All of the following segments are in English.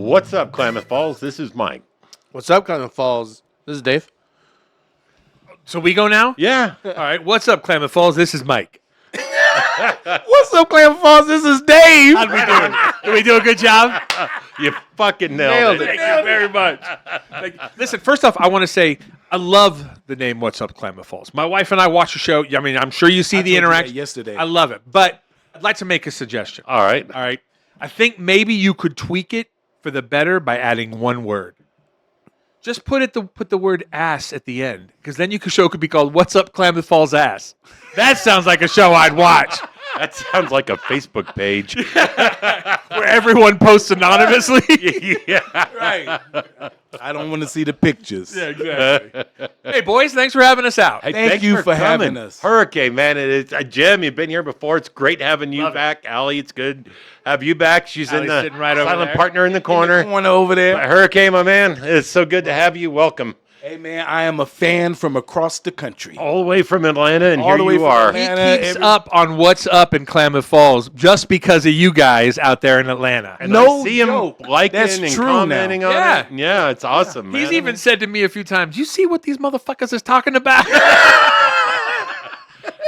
What's up, Klamath Falls? This is Mike. What's up, Klamath Falls? This is Dave. So we go now? Yeah. All right. What's up, Klamath Falls? This is Mike. What's up, Klamath Falls? This is Dave. How'd we do? Did we do a good job? You fucking nailed it. Thank you very much. Listen, first off, I want to say I love the name What's Up, Klamath Falls. My wife and I watch the show. I mean, I'm sure you see the interaction. Yesterday. I love it. But I'd like to make a suggestion. All right. All right. I think maybe you could tweak it for the better by adding one word. Just put the word ass at the end, because then your show could be called What's Up, Klamath Falls Ass. That sounds like a show I'd watch. That sounds like a Facebook page. Where everyone posts anonymously. Yeah. Right. I don't want to see the pictures. Yeah, exactly. Hey, boys, thanks for having us out. Hey, Thank thanks you for coming. having us. Hurricane, man. It's Jim, you've been here before. It's great having you Love it. back. Allie, it's good to have you back. She's Allie's in the sitting right over silent there. partner in the corner. One over there. Hurricane, my man. It's so good to have you. Welcome. Hey, man, I am a fan from across the country. All the way from Atlanta, and All here the way you from are. Atlanta. He keeps up on What's Up in Klamath Falls just because of you guys out there in Atlanta. And No I see him joke. liking That's and true commenting now. on Yeah. it. Yeah, it's awesome, man. He's even said to me a few times, you see what these motherfuckers is talking about?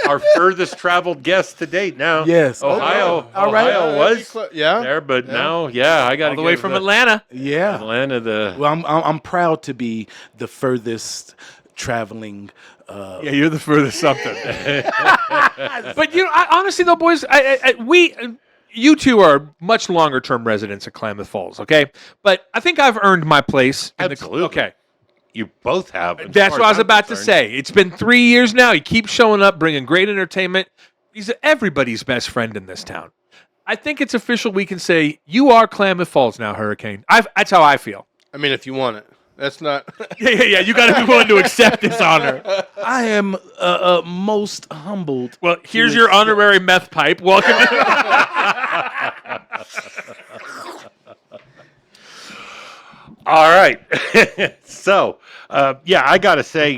our furthest traveled guest to date now. Yes. Ohio. All right. Ohio was Yeah. there, but now, I got All the way from Atlanta. Yeah. Atlanta, the Well, I'm proud to be the furthest traveling. Yeah, you're the furthest something. But honestly though, boys, you two are much longer term residents of Klamath Falls, okay? But I think I've earned my place. Absolutely. Okay. you both have. as That's far what I as was I'm about to concerned. say. It's been 3 years now. He keeps showing up, bringing great entertainment. He's everybody's best friend in this town. I think it's official. We can say you are Klamath Falls now, Hurricane. That's how I feel. I mean, if you want it. That's not. Yeah. You got to be willing to accept this honor. I am most humbled. Well, here's your honorary meth pipe. Welcome. All right. So, I got to say,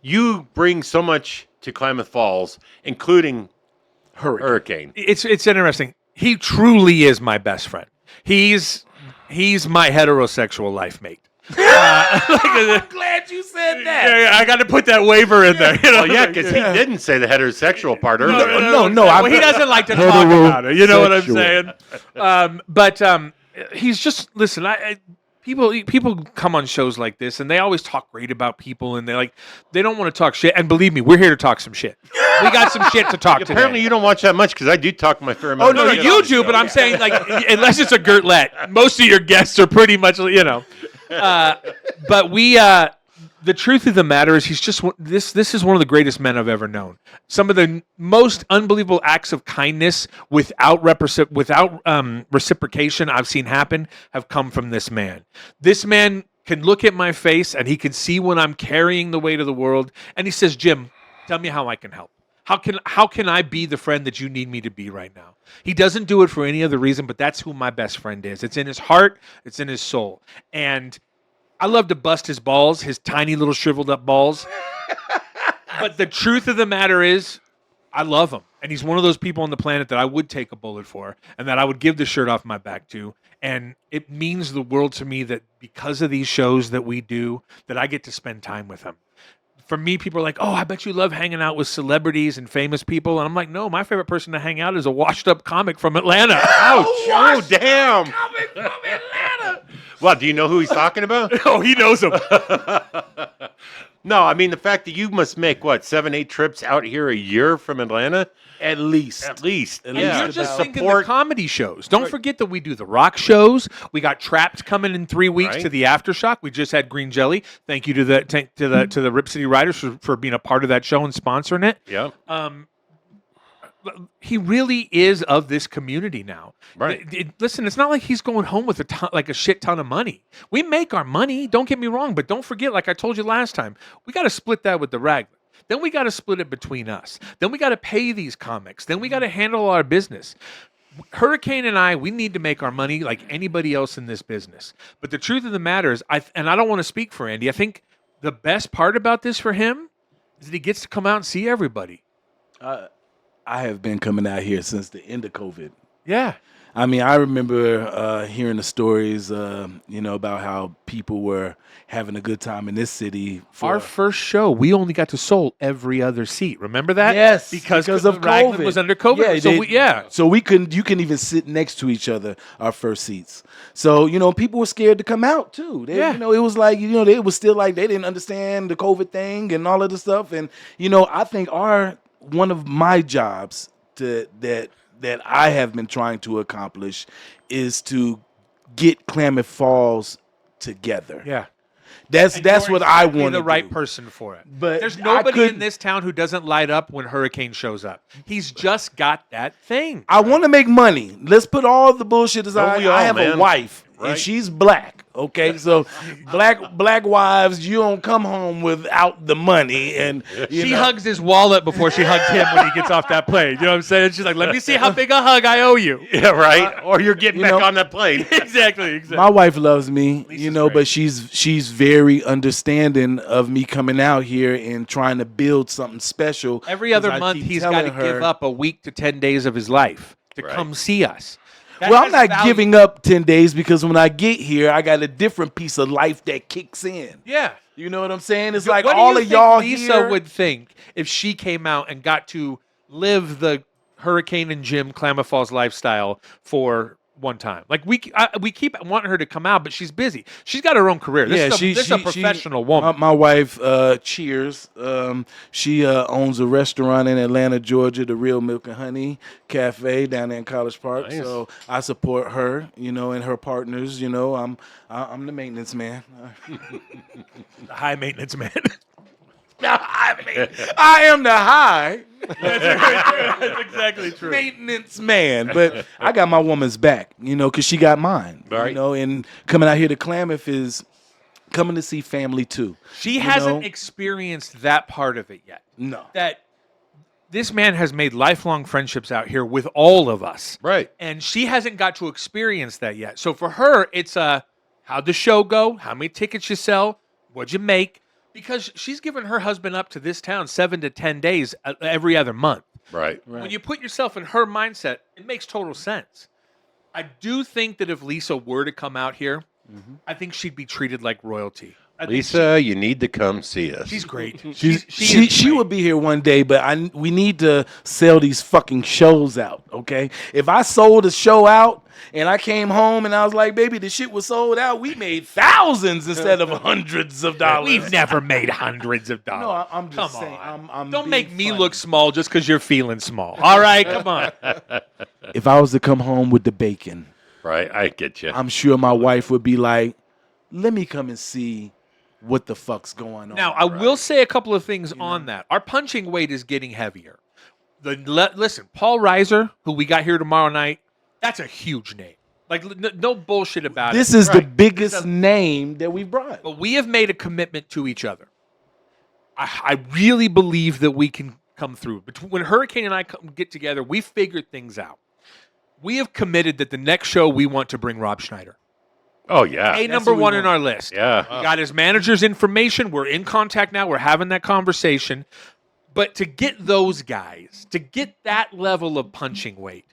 you bring so much to Klamath Falls, including Hurricane. It's interesting. He truly is my best friend. He's my heterosexual life mate. I'm glad you said that. Yeah, I got to put that waiver in there. You know? Well, yeah, because he didn't say the heterosexual part earlier. No. Well, he doesn't like to talk about it. You know what I'm saying? But he's just listen. People come on shows like this and they always talk great about people and they don't want to talk shit. And believe me, we're here to talk some shit. We got some shit to talk Apparently, today. you don't watch that much because I do talk my fair amount. No, of shit on you the do, show. but I'm saying unless it's a Gertlet, most of your guests are pretty much But we. The truth of the matter is, he's just this is one of the greatest men I've ever known. Some of the most unbelievable acts of kindness without reciprocation I've seen happen have come from this man. This man can look at my face and he can see when I'm carrying the weight of the world, and he says, "Jim, tell me how I can help. How can I be the friend that you need me to be right now?" He doesn't do it for any other reason, but that's who my best friend is. It's in his heart. It's in his soul. And I love to bust his balls, his tiny little shriveled up balls. But the truth of the matter is, I love him. And he's one of those people on the planet that I would take a bullet for and that I would give the shirt off my back to. And it means the world to me that because of these shows that we do, that I get to spend time with him. For me, people are like, "Oh, I bet you love hanging out with celebrities and famous people." And I'm like, no, my favorite person to hang out is a washed-up comic from Atlanta. Ouch! Oh, damn! Coming from Atlanta. Well, do you know who he's talking about? Oh, he knows him. No, I mean the fact that you must make 7-8 trips out here a year from Atlanta, At least. at least. At And least you're about- just thinking the comedy shows. Don't forget that we do the rock shows. We got Trapped coming in 3 weeks Right. to the Aftershock. We just had Green Jelly. Thank you to the Rip City Riders for being a part of that show and sponsoring it. Yeah. He really is of this community now. Right. Listen, it's not like he's going home with a shit ton of money. We make our money. Don't get me wrong, but don't forget, like I told you last time, we got to split that with the Raglan. Then we got to split it between us. Then we got to pay these comics. Then we got to handle our business. Hurricane and we need to make our money like anybody else in this business. But the truth of the matter is, I don't want to speak for Andy. I think the best part about this for him is that he gets to come out and see everybody. I have been coming out here since the end of COVID. Yeah. I mean, I remember hearing the stories, about how people were having a good time in this city. Our first show, we only got to sold every other seat. Remember that? Yes, because of Raglan COVID. was under COVID. Yeah, So you couldn't even sit next to each other. Our first seats. So people were scared to come out too. They, Yeah. it was like it was still like they didn't understand the COVID thing and all of the stuff. And I think one of my jobs that I have been trying to accomplish is to get Klamath Falls together. yeah. That's what I Be want to the right do. person for it. But there's I nobody in couldn't- this town who doesn't light up when Hurricane shows up. He's just got that thing. I want to make money. Let's put all the bullshit aside. we all, I have a man. wife, Right. and she's black. Okay, so black wives, you don't come home without the money, and She hugs his wallet before she hugs him when he gets off that plane. You know what I'm saying? She's like, let me see how big a hug I owe you. Yeah, right. Or you're getting back know- on that plane. exactly. My wife loves me, Lisa's great. but she's very understanding of me coming out here and trying to build something special. Every other 'Cause I month, keep he's got to telling her- give up a week to 10 days of his life to Right. come see us. That Well, I'm has not value. giving up 10 days because when I get here, I got a different piece of life that kicks in. Yeah. You know what I'm saying? It's like What do all you of think y'all Lisa here. would think if she came out and got to live the Hurricane and Jim Klamath Falls lifestyle for one time? Like we keep wanting her to come out, but she's busy. She's got her own career. This is a professional woman. My wife, Cheers. She owns a restaurant in Atlanta, Georgia, the Real Milk and Honey Cafe down there in College Park. Nice. So I support her, and her partners. I'm the maintenance man. High maintenance man. I am the high That's exactly true. maintenance man, but I got my woman's back, because she got mine. Right. And coming out here to Klamath is coming to see family too. She You hasn't know? experienced that part of it yet. No. That this man has made lifelong friendships out here with all of us. Right. And she hasn't got to experience that yet. So for her, it's how'd the show go? How many tickets you sell? What'd you make? Because she's given her husband up to this town 7 to 10 days every other month. Right. When you put yourself in her mindset, it makes total sense. I do think that if Lisa were to come out here, I think she'd be treated like royalty. I think Lisa, you need to come see us. she's great. She is great. would be here one day, but we need to sell these fucking shows out, okay? If I sold a show out and I came home and I was like, baby, the shit was sold out, we made thousands instead of hundreds of dollars. We've never made hundreds of dollars. No, I'm just Come saying. on. I'm Don't being make me funny. look small just because you're feeling small. All right, come on. If I was to come home with the bacon, Right. I get you. I'm sure my wife would be like, let me come and see what the fuck's going on. Now, I will say a couple of things on that. Our punching weight is getting heavier. Listen, Paul Reiser, who we got here tomorrow night, that's a huge name. Like, no bullshit about it. This is the Right. biggest name that we've brought. But we have made a commitment to each other. I really believe that we can come through. When Hurricane and I get together, we figured things out. We have committed that the next show we want to bring Rob Schneider. Oh, yeah. Number what we one in want. our list. Yeah. We got his manager's information. We're in contact now. We're having that conversation. But to get those guys, to get that level of punching weight,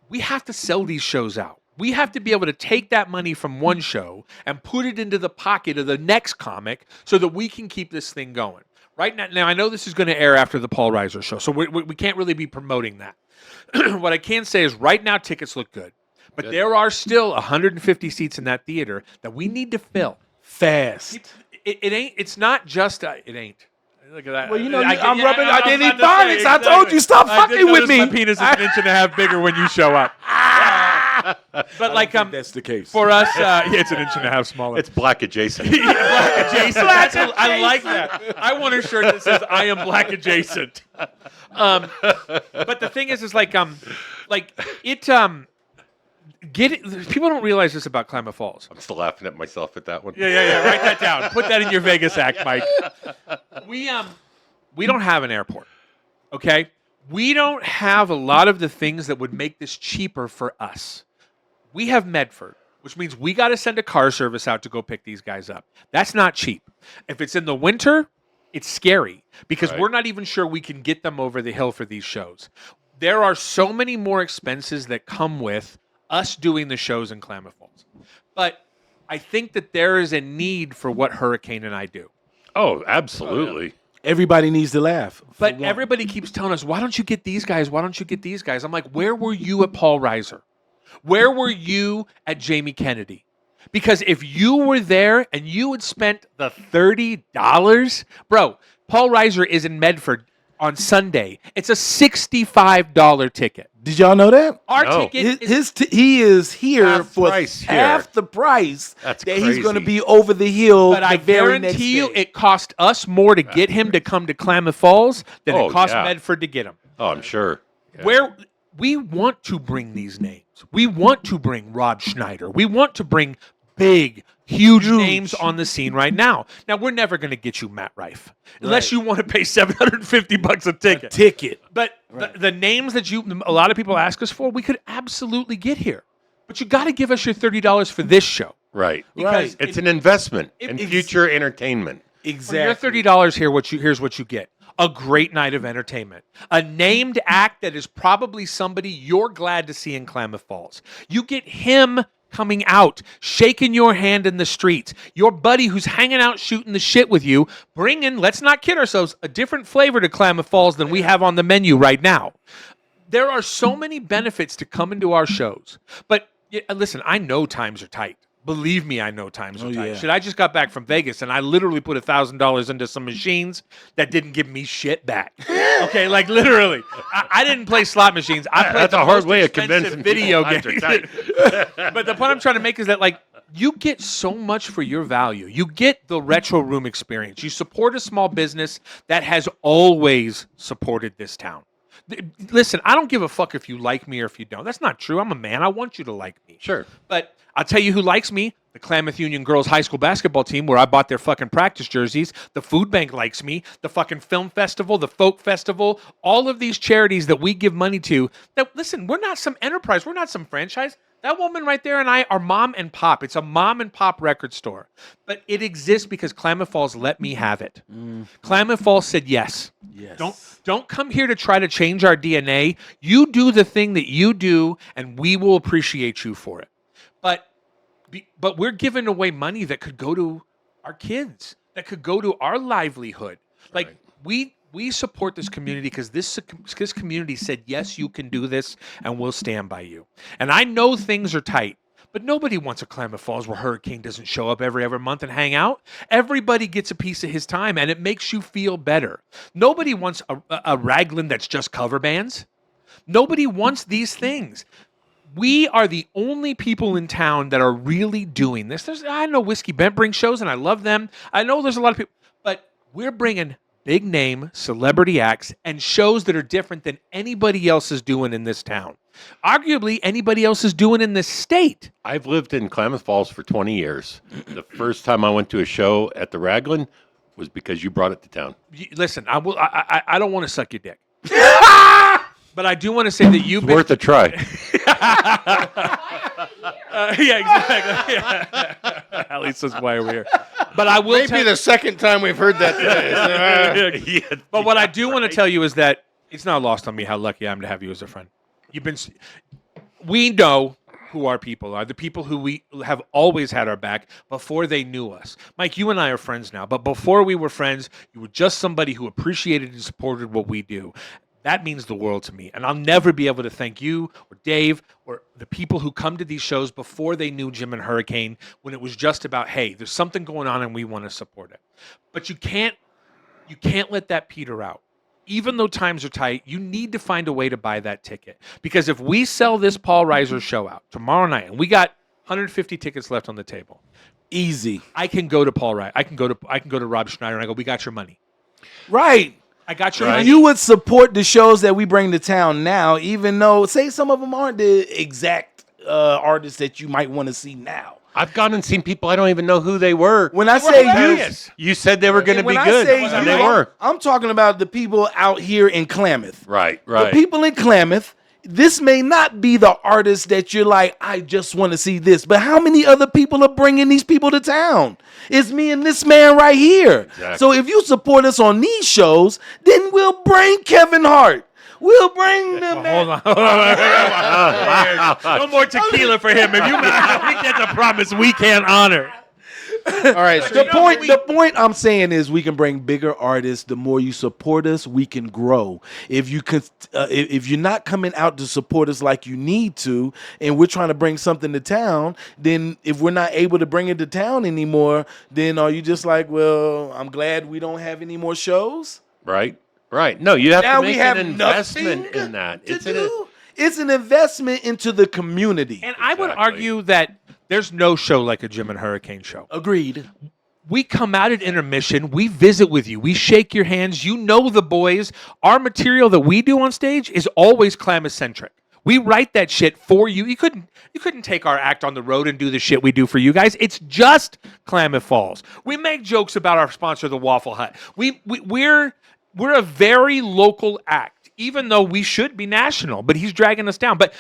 we have to sell these shows out. We have to be able to take that money from one show and put it into the pocket of the next comic so that we can keep this thing going. Right now, I know this is going to air after the Paul Reiser show, so we can't really be promoting that. What I can say is right now tickets look good. But there are still 150 seats in that theater that we need to fill. Fast. It ain't. It's not just. It ain't. Look at that. Well, I'm yeah, rubbing. I was didn't about eat to say, phonics. I told you, stop I did fucking with notice me. My penis is an inch and a half bigger when you show up. But like That's the case. for us, yeah, it's an inch and a half smaller. It's black adjacent. Black adjacent. I like that. I want a shirt that says "I am black adjacent." But the thing is like it. Get it. People don't realize this about Klamath Falls. I'm still laughing at myself at that one. Yeah. Write that down. Put that in your Vegas act, Mike. We don't have an airport. Okay? We don't have a lot of the things that would make this cheaper for us. We have Medford, which means we got to send a car service out to go pick these guys up. That's not cheap. If it's in the winter, it's scary because Right. we're not even sure we can get them over the hill for these shows. There are so many more expenses that come with us doing the shows in Klamath Falls. But I think that there is a need for what Hurricane and I do. Oh, absolutely. Everybody needs to laugh. But everybody keeps telling us, why don't you get these guys? Why don't you get these guys? I'm like, where were you at Paul Reiser? Where were you at Jamie Kennedy? Because if you were there and you had spent the $30, bro, Paul Reiser is in Medford on Sunday. It's a $65 ticket. Did y'all know that? Our No. ticket He is here Half for price here. half the price That's that he's going to crazy. be over the hill. But I the very next guarantee you day. it cost us more to get him to come to Klamath Falls than Oh, it cost yeah. Medford to get him. Oh, I'm sure. Yeah. Where we want to bring these names. We want to bring Rob Schneider. We want to bring big, huge names on the scene right now. Now, we're never going to get you Matt Rife unless you want to pay $750 a ticket. ticket. But the names that a lot of people ask us for, we could absolutely get here. But you got to give us your $30 for this show. Right. Because It's an investment in it's- future entertainment. For Exactly. your $30 here, here's what you get. A great night of entertainment. A named act that is probably somebody you're glad to see in Klamath Falls. You get him coming out, shaking your hand in the streets. Your buddy who's hanging out shooting the shit with you, bringing, let's not kid ourselves, a different flavor to Klamath Falls than we have on the menu right now. There are so many benefits to coming to our shows. But listen, I know times are tight. Believe me, I know times are tight. yeah. Shit, I just got back from Vegas and I literally put $1,000 into some machines that didn't give me shit back. Okay, like literally. I didn't play slot machines. I played That's the a hard most way of expensive convincing video people game. times are tight. But the point I'm trying to make is that like you get so much for your value. You get the retro room experience. You support a small business that has always supported this town. Listen, I don't give a fuck if you like me or if you don't. That's not true. I'm a man. I want you to like me. Sure. But I'll tell you who likes me. The Klamath Union girls high school basketball team where I bought their fucking practice jerseys. The food bank likes me. The fucking film festival, the folk festival, all of these charities that we give money to. That listen, we're not some enterprise. We're not some franchise. That woman right there and I are mom and pop. It's a mom and pop record store. But it exists because Klamath Falls let me have it. Klamath Falls said yes. Yes. Don't come here to try to change our DNA. You do the thing that you do, and we will appreciate you for it. But we're giving away money that could go to our kids, that could go to our livelihood. Like we support this community because this community said, yes, you can do this, and we'll stand by you. And I know things are tight, but nobody wants a Klamath Falls where Hurricane doesn't show up every month and hang out. Everybody gets a piece of his time, and it makes you feel better. Nobody wants a Raglan that's just cover bands. Nobody wants these things. We are the only people in town that are really doing this. I know Whiskey Bent brings shows, and I love them. I know there's a lot of people, but we're bringing big name celebrity acts and shows that are different than anybody else is doing in this town. Arguably, anybody else is doing in this state. I've lived in Klamath Falls for 20 years. The first time I went to a show at the Raglan was because you brought it to town. Listen, I don't want to suck your dick. But I do want to say that you've It's been worth a try. yeah, exactly. Yeah. At least that's why we're here. But I will Maybe tell the second time we've heard that today. Yeah, But what I do want to tell you is that it's not lost on me how lucky I am to have you as a friend. We know who our people are, the people who we have always had our back before they knew us. Mike, you and I are friends now, but before we were friends, you were just somebody who appreciated and supported what we do. That means the world to me. And I'll never be able to thank you or Dave or the people who come to these shows before they knew Jim and Hurricane, when it was just about, hey, there's something going on and we want to support it. But you can't let that peter out. Even though times are tight, you need to find a way to buy that ticket. Because if we sell this Paul Reiser show out tomorrow night, and we got 150 tickets left on the table, Easy. I can go to Paul Reiser. I can go to Rob Schneider and I go, we got your money. Right. I got your Right. money. You would support the shows that we bring to town now, even though, say, some of them aren't the exact artists that you might want to see now. I've gone and seen people I don't even know who they were. When I They were say you, hilarious. You said they were going to when be I good, say and you, they were. I'm talking about the people out here in Klamath. Right, The right. people in Klamath, this may not be the artist that you're like, I just want to see this. But how many other people are bringing these people to town? It's me and this man right here. Exactly. So if you support us on these shows, then we'll bring Kevin Hart. we'll bring them back. Hold on. No more tequila for him. If you think that's a promise we can't honor. All right. So The point I'm saying is we can bring bigger artists. The more you support us, we can grow. If you're not coming out to support us like you need to, and we're trying to bring something to town, then if we're not able to bring it to town anymore, then are you just like, well, I'm glad we don't have any more shows? Right. No, you have Now to make we have an investment nothing in that. It's an investment into the community. And I would Exactly. argue that there's no show like a Jim and Hurricane show. Agreed. We come out at intermission. We visit with you. We shake your hands. You know the boys. Our material that we do on stage is always Klamath-centric. We write that shit for you. You couldn't take our act on the road and do the shit we do for you guys. It's just Klamath Falls. We make jokes about our sponsor, the Waffle Hut. We're a very local act, even though we should be national. But he's dragging us down. But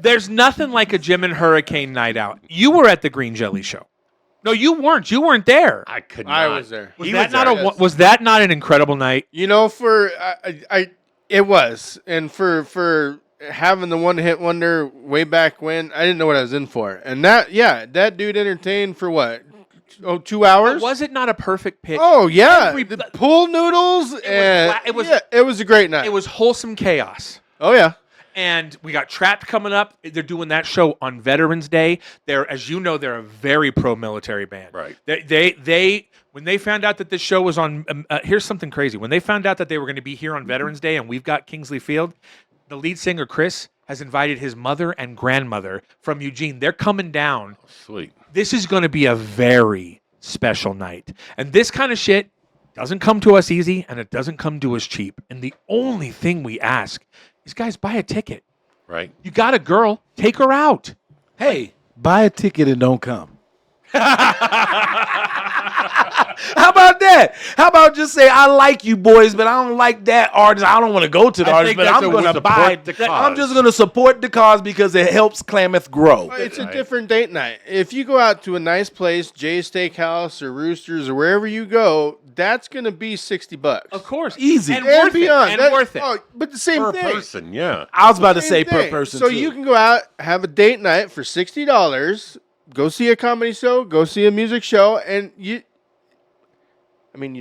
there's nothing like a Jim and Hurricane night out. You were at the Green Jelly show. No, you weren't. You weren't there. I could not. I was there. Was that not an incredible night? You know, it was, and for having the one-hit wonder way back when, I didn't know what I was in for, and that dude entertained for what? 2 hours? But was it not a perfect pitch? Oh yeah, the pool noodles, it was a great night. It was wholesome chaos. Oh yeah. And we got Trapped coming up. They're doing that show on Veterans Day. As you know, they're a very pro-military band. Right. They when they found out that this show was on, here's something crazy. When they found out that they were going to be here on Veterans Day and we've got Kingsley Field, the lead singer, Chris, has invited his mother and grandmother from Eugene. They're coming down. Sweet. This is going to be a very special night. And this kind of shit doesn't come to us easy and it doesn't come to us cheap. And the only thing we ask is, guys, buy a ticket. Right. You got a girl, take her out. Hey, buy a ticket and don't come. How about that? How about just say, I like you boys, but I don't like that artist. I don't want to go to the I artist, think but that's I'm a going to support buy the I'm cause. just going to support the cause because it helps Klamath grow. It's a different date night. If you go out to a nice place, Jay's Steakhouse or Roosters or wherever you go, that's going to be $60. Of course. Easy. And And worth beyond. it. And worth it. Oh, but the same Per thing. person, yeah. I was about to Same say per thing. person, So too. you can go out, have a date night for $60, go see a comedy show, go see a music show, and you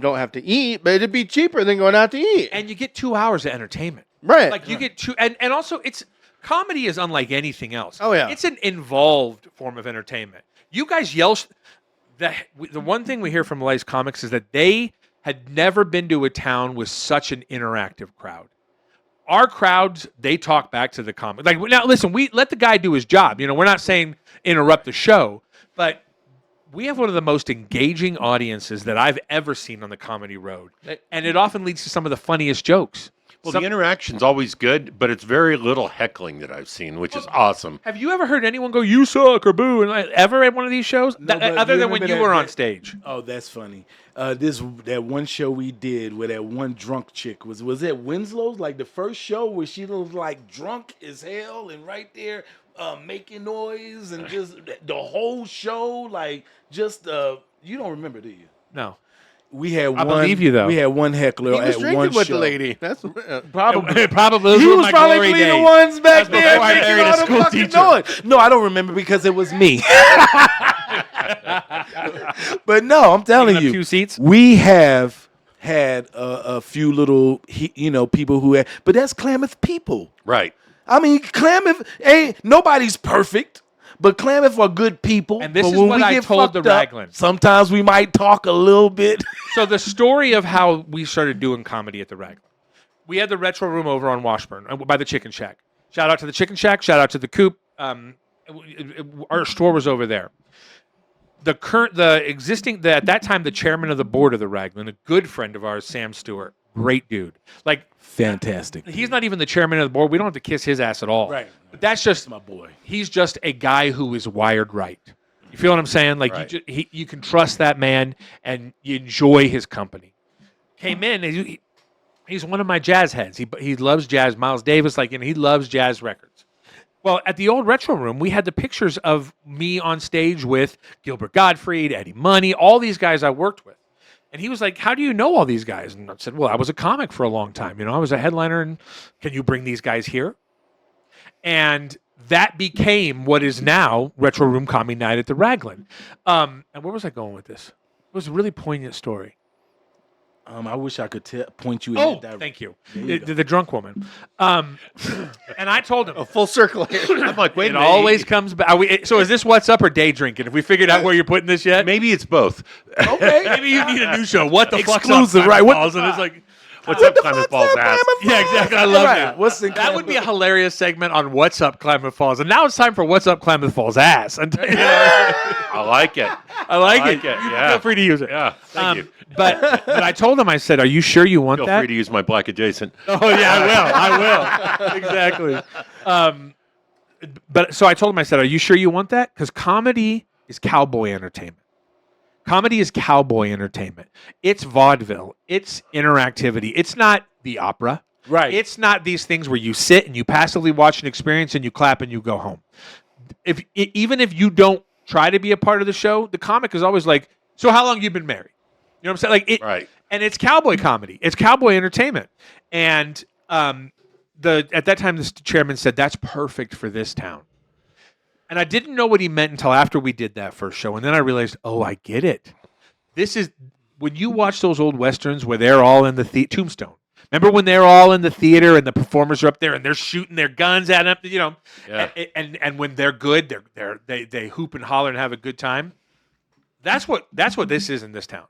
don't have to eat, but it'd be cheaper than going out to eat. And you get 2 hours of entertainment. Right. Like you get two, and also comedy is unlike anything else. Oh, yeah. It's an involved form of entertainment. You guys yell. The one thing we hear from Lice Comics is that they had never been to a town with such an interactive crowd. Our crowds, they talk back to the comic. Like now, listen, we let the guy do his job. We're not saying interrupt the show, but we have one of the most engaging audiences that I've ever seen on the comedy road, and it often leads to some of the funniest jokes. Well, the interaction's always good, but it's very little heckling that I've seen, which is awesome. Have you ever heard anyone go, "You suck" or "boo" and ever at one of these shows? No, but Other you than when remember you were that- on stage. Oh, that's funny. That one show we did where that one drunk chick was that Winslow's, like the first show where she was like drunk as hell and right there making noise and just the whole show, like just you don't remember, do you? No. We had I one. believe you, though. We had one heckler he was at drinking one with show. the lady. That's Probably. Probably those He were was my probably glory cleaning days. ones back That's there. before I making married a all the school fucking teacher. noise. No, I don't remember because it was me. But no, I'm telling Taking up you, 2 seats? we have had a few little, people who had, but that's Klamath people. Right. I mean, Klamath nobody's perfect. But Klamath are good people. And this but is when what we I get told fucked the up, Raglan. sometimes we might talk a little bit. So the story of how we started doing comedy at the Raglan. We had the Retro Room over on Washburn by the Chicken Shack. Shout out to the Chicken Shack. Shout out to the Coop. Our store was over there. At that time, the chairman of the board of the Raglan, a good friend of ours, Sam Stewart, great dude. Like, Fantastic. he's not even the chairman of the board. We don't have to kiss his ass at all. Right. But that's just My boy. He's just a guy who is wired right. You feel what I'm saying? Like Right. you can trust that man and you enjoy his company. Came in, he's one of my jazz heads. He loves jazz. Miles Davis, he loves jazz records. Well, at the old Retro Room, we had the pictures of me on stage with Gilbert Gottfried, Eddie Money, all these guys I worked with. And he was like, "How do you know all these guys?" And I said, "Well, I was a comic for a long time. I was a headliner. And can you bring these guys here?" And that became what is now Retro Room Comedy Night at the Raglan. And where was I going with this? It was a really poignant story. I wish I could point you in Oh, that direction. thank you. you The drunk woman. And I told him, A full circle here. I'm like, wait it a minute. always comes back. So is this What's Up or Day Drinking? Have we figured out where you're putting this yet? Maybe it's both. Okay. Maybe you need a new show. What the fuck's up? Exclusive, Klamath right, what the Falls? And it's fuck? like, What's up, Klamath Falls ass? yeah, exactly. I love Right. it. What's in That would be a hilarious segment on What's Up Klamath Falls. And now it's time for What's Up Klamath Falls ass. And, I like it. I like it, it. yeah. Feel free to use it. Yeah, thank you. But I told him, I said, "Are you sure you want Feel that?" free to use my black adjacent. Oh yeah, I will. Exactly. But so I told him, I said, "Are you sure you want that?" Because comedy is cowboy entertainment. Comedy is cowboy entertainment. It's vaudeville. It's interactivity. It's not the opera. Right. It's not these things where you sit and you passively watch an experience and you clap and you go home. Even if you don't try to be a part of the show, the comic is always like, "So how long you been married?" You know what I'm saying? Like Right. And it's cowboy comedy. It's cowboy entertainment. And at that time, the chairman said, "That's perfect for this town." And I didn't know what he meant until after we did that first show. And then I realized, oh, I get it. This is when you watch those old Westerns where they're all in the Tombstone. Remember when they're all in the theater and the performers are up there and they're shooting their guns at them, Yeah. and when they're good, they hoop and holler and have a good time. That's what this is in this town.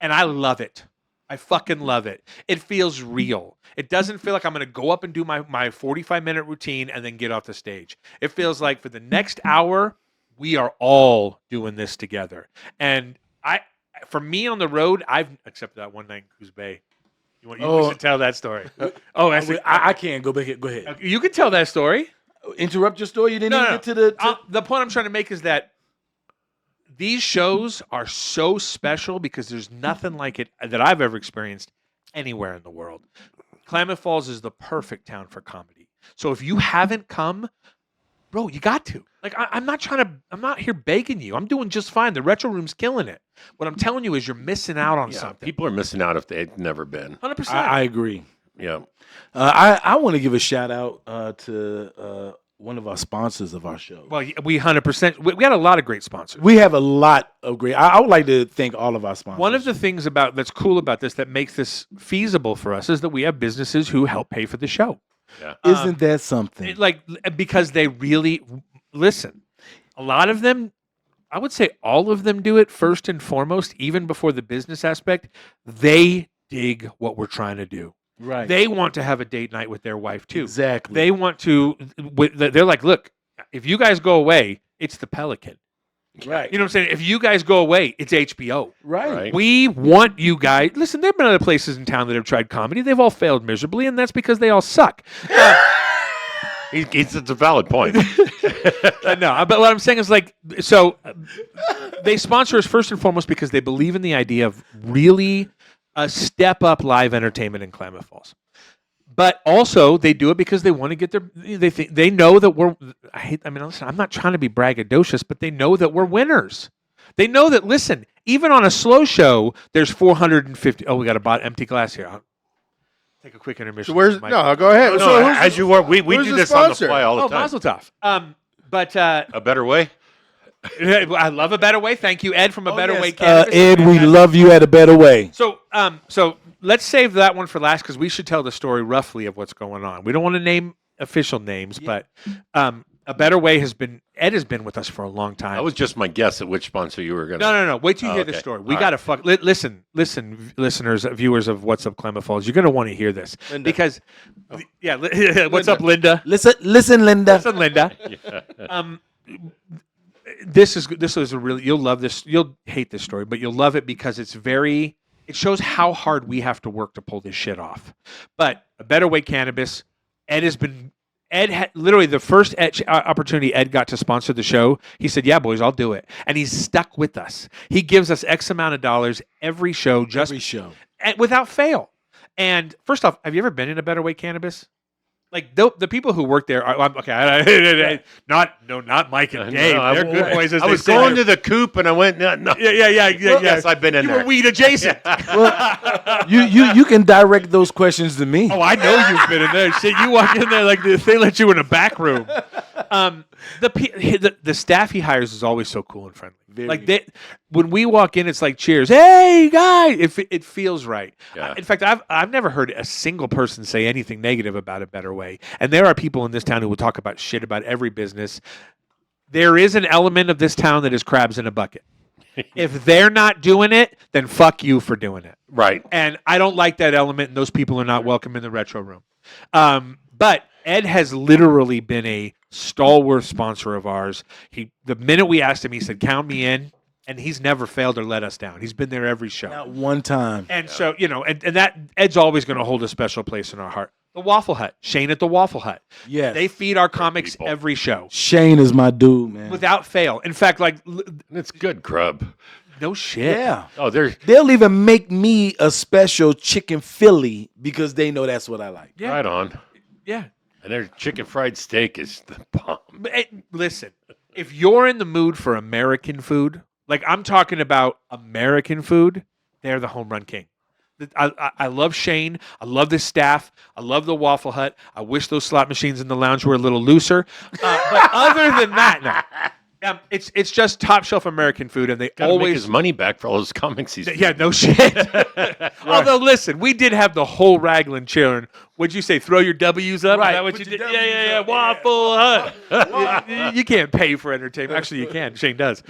And I love it. I fucking love it. It feels real. It doesn't feel like I'm going to go up and do my 45-minute routine and then get off the stage. It feels like for the next hour, we are all doing this together. And for me on the road, except that one night in Coos Bay. You should tell that story. Oh, I can't go back. Go ahead. you can tell that story. Interrupt your story. You didn't even get to The point I'm trying to make is that these shows are so special because there's nothing like it that I've ever experienced anywhere in the world. Klamath Falls is the perfect town for comedy. So if you haven't come, bro, you got to. Like, I'm not here begging you. I'm doing just fine. The Retro Room's killing it. What I'm telling you is you're missing out on Yeah, something. people are missing out if they've never been. 100%. I agree. Yeah. I want to give a shout out to one of our sponsors of our show. Well, we 100%. We had a lot of great sponsors. We have a lot of great. I would like to thank all of our sponsors. One of the things that's cool about this that makes this feasible for us is that we have businesses who help pay for the show. Yeah. Isn't that something? Because they really listen. A lot of them, I would say all of them do it first and foremost, even before the business aspect. They dig what we're trying to do. Right. They want to have a date night with their wife too. Exactly. They want to. They're like, look, if you guys go away, it's the Pelican. Right. You know what I'm saying? If you guys go away, it's HBO. Right. We want you guys. Listen, there have been other places in town that have tried comedy. They've all failed miserably, and that's because they all suck. It's a valid point. No, but what I'm saying is they sponsor us first and foremost because they believe in the idea of really a step up live entertainment in Klamath Falls. But also they do it because they want to get they know that listen, I'm not trying to be braggadocious, but they know that we're winners. They know that, listen, even on a slow show, there's 450. Oh, we got a empty glass here. I'll take a quick intermission. So go ahead. No, So who's as the- you were, we who's do the this on the sponsor? fly all the Oh, time. Mazel tov. But A better way? I love A Better Way. Thank you, Ed, from A Better yes. Way Cannabis. Ed, we love you at a better way. So let's save that one for last because we should tell the story roughly of what's going on. We don't want to name official names, but A Better Way Ed has been with us for a long time. That was just my guess at which sponsor you were going to. No. Wait till you hear the okay. story. We All got to listen, listeners, viewers of What's Up Klamath Falls. You're going to want to hear this Linda. because, what's up, Linda? Listen, Linda. Listen, Linda. This is a really, you'll love this. You'll hate this story, but you'll love it because it shows how hard we have to work to pull this shit off. But A Better Way Cannabis, Ed had literally the first opportunity Ed got to sponsor the show. He said, "Yeah, boys, I'll do it," and he's stuck with us. He gives us X amount of dollars every show, Every show. without fail. And first off, have you ever been in A Better Way Cannabis? like the people who work there are okay. Not Mike and Dave. No, They're good boys. As I they was say. going to the coop and I went, no. Yeah. Yes, I've been in You there. were weed adjacent. You can direct those questions to me. Oh, I know you've been in there. Shit, you walk in there like they let you in a back room. The staff he hires is always so cool and friendly. When we walk in, it's like cheers. Hey guys, it feels right. Yeah. In fact, I've never heard a single person say anything negative about A Better Way. And there are people in this town who will talk about shit about every business. There is an element of this town that is crabs in a bucket. If they're not doing it, then fuck you for doing it. Right. And I don't like that element, and those people are not welcome in the retro room. But Ed has literally been a stalwart sponsor of ours. The minute we asked him, he said, "Count me in," and he's never failed or let us down. He's been there every show. Not one time. And so, and that Ed's always going to hold a special place in our heart. The Waffle Hut, Shane at the Waffle Hut. Yes. They feed our comics people. every show Shane is my dude, man. without fail. In fact, like It's good grub. no shit. Yeah. Oh, They'll even make me a special chicken Philly because they know that's what I like. Yeah. right on. Yeah. And their chicken fried steak is the bomb. Listen, if you're in the mood for American food, like I'm talking about American food, they're the home run king. I love Shane. I love the staff. I love the Waffle Hut. I wish those slot machines in the lounge were a little looser. But other than that, no. It's just top shelf American food, and they Gotta make always his money back for all those comics he's yeah, no shit. Although, listen, we did have the whole Raglan cheering. What'd you say? Throw your W's up? Right, Is that what put you your did? W's Yeah. up, Waffle Hut. You can't pay for entertainment. Actually, you can. Shane does.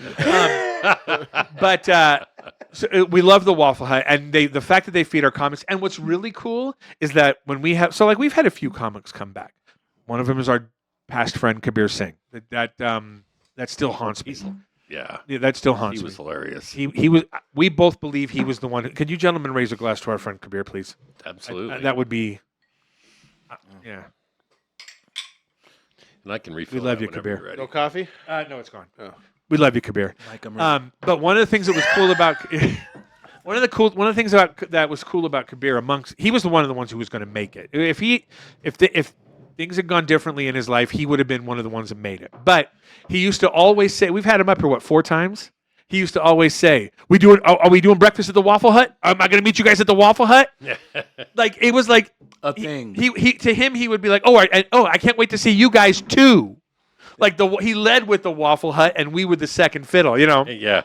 So we love the Waffle Hut, and the fact that they feed our comics. And what's really cool is that when we have, we've had a few comics come back. One of them is our past friend Kabir Singh. That still haunts me. Yeah. Yeah, that still haunts He me. was hilarious. He was. We both believe he was the one. Could you gentlemen raise a glass to our friend Kabir, please? Absolutely. That would be. Yeah. And I can refill. We love that you, whenever you're Kabir. ready. No coffee? No, it's gone. Oh. We love you, Kabir. But one of the things that was cool about one of the things that was cool about Kabir he was one of the ones who was going to make it. If things had gone differently in his life, he would have been one of the ones that made it. But he used to always say, we've had him up here 4 times. He used to always say, are we doing breakfast at the Waffle Hut? Am I going to meet you guys at the Waffle Hut? Like it was like A thing. He to him he would be like, I can't wait to see you guys too. Like he led with the Waffle Hut, and we were the second fiddle. Yeah.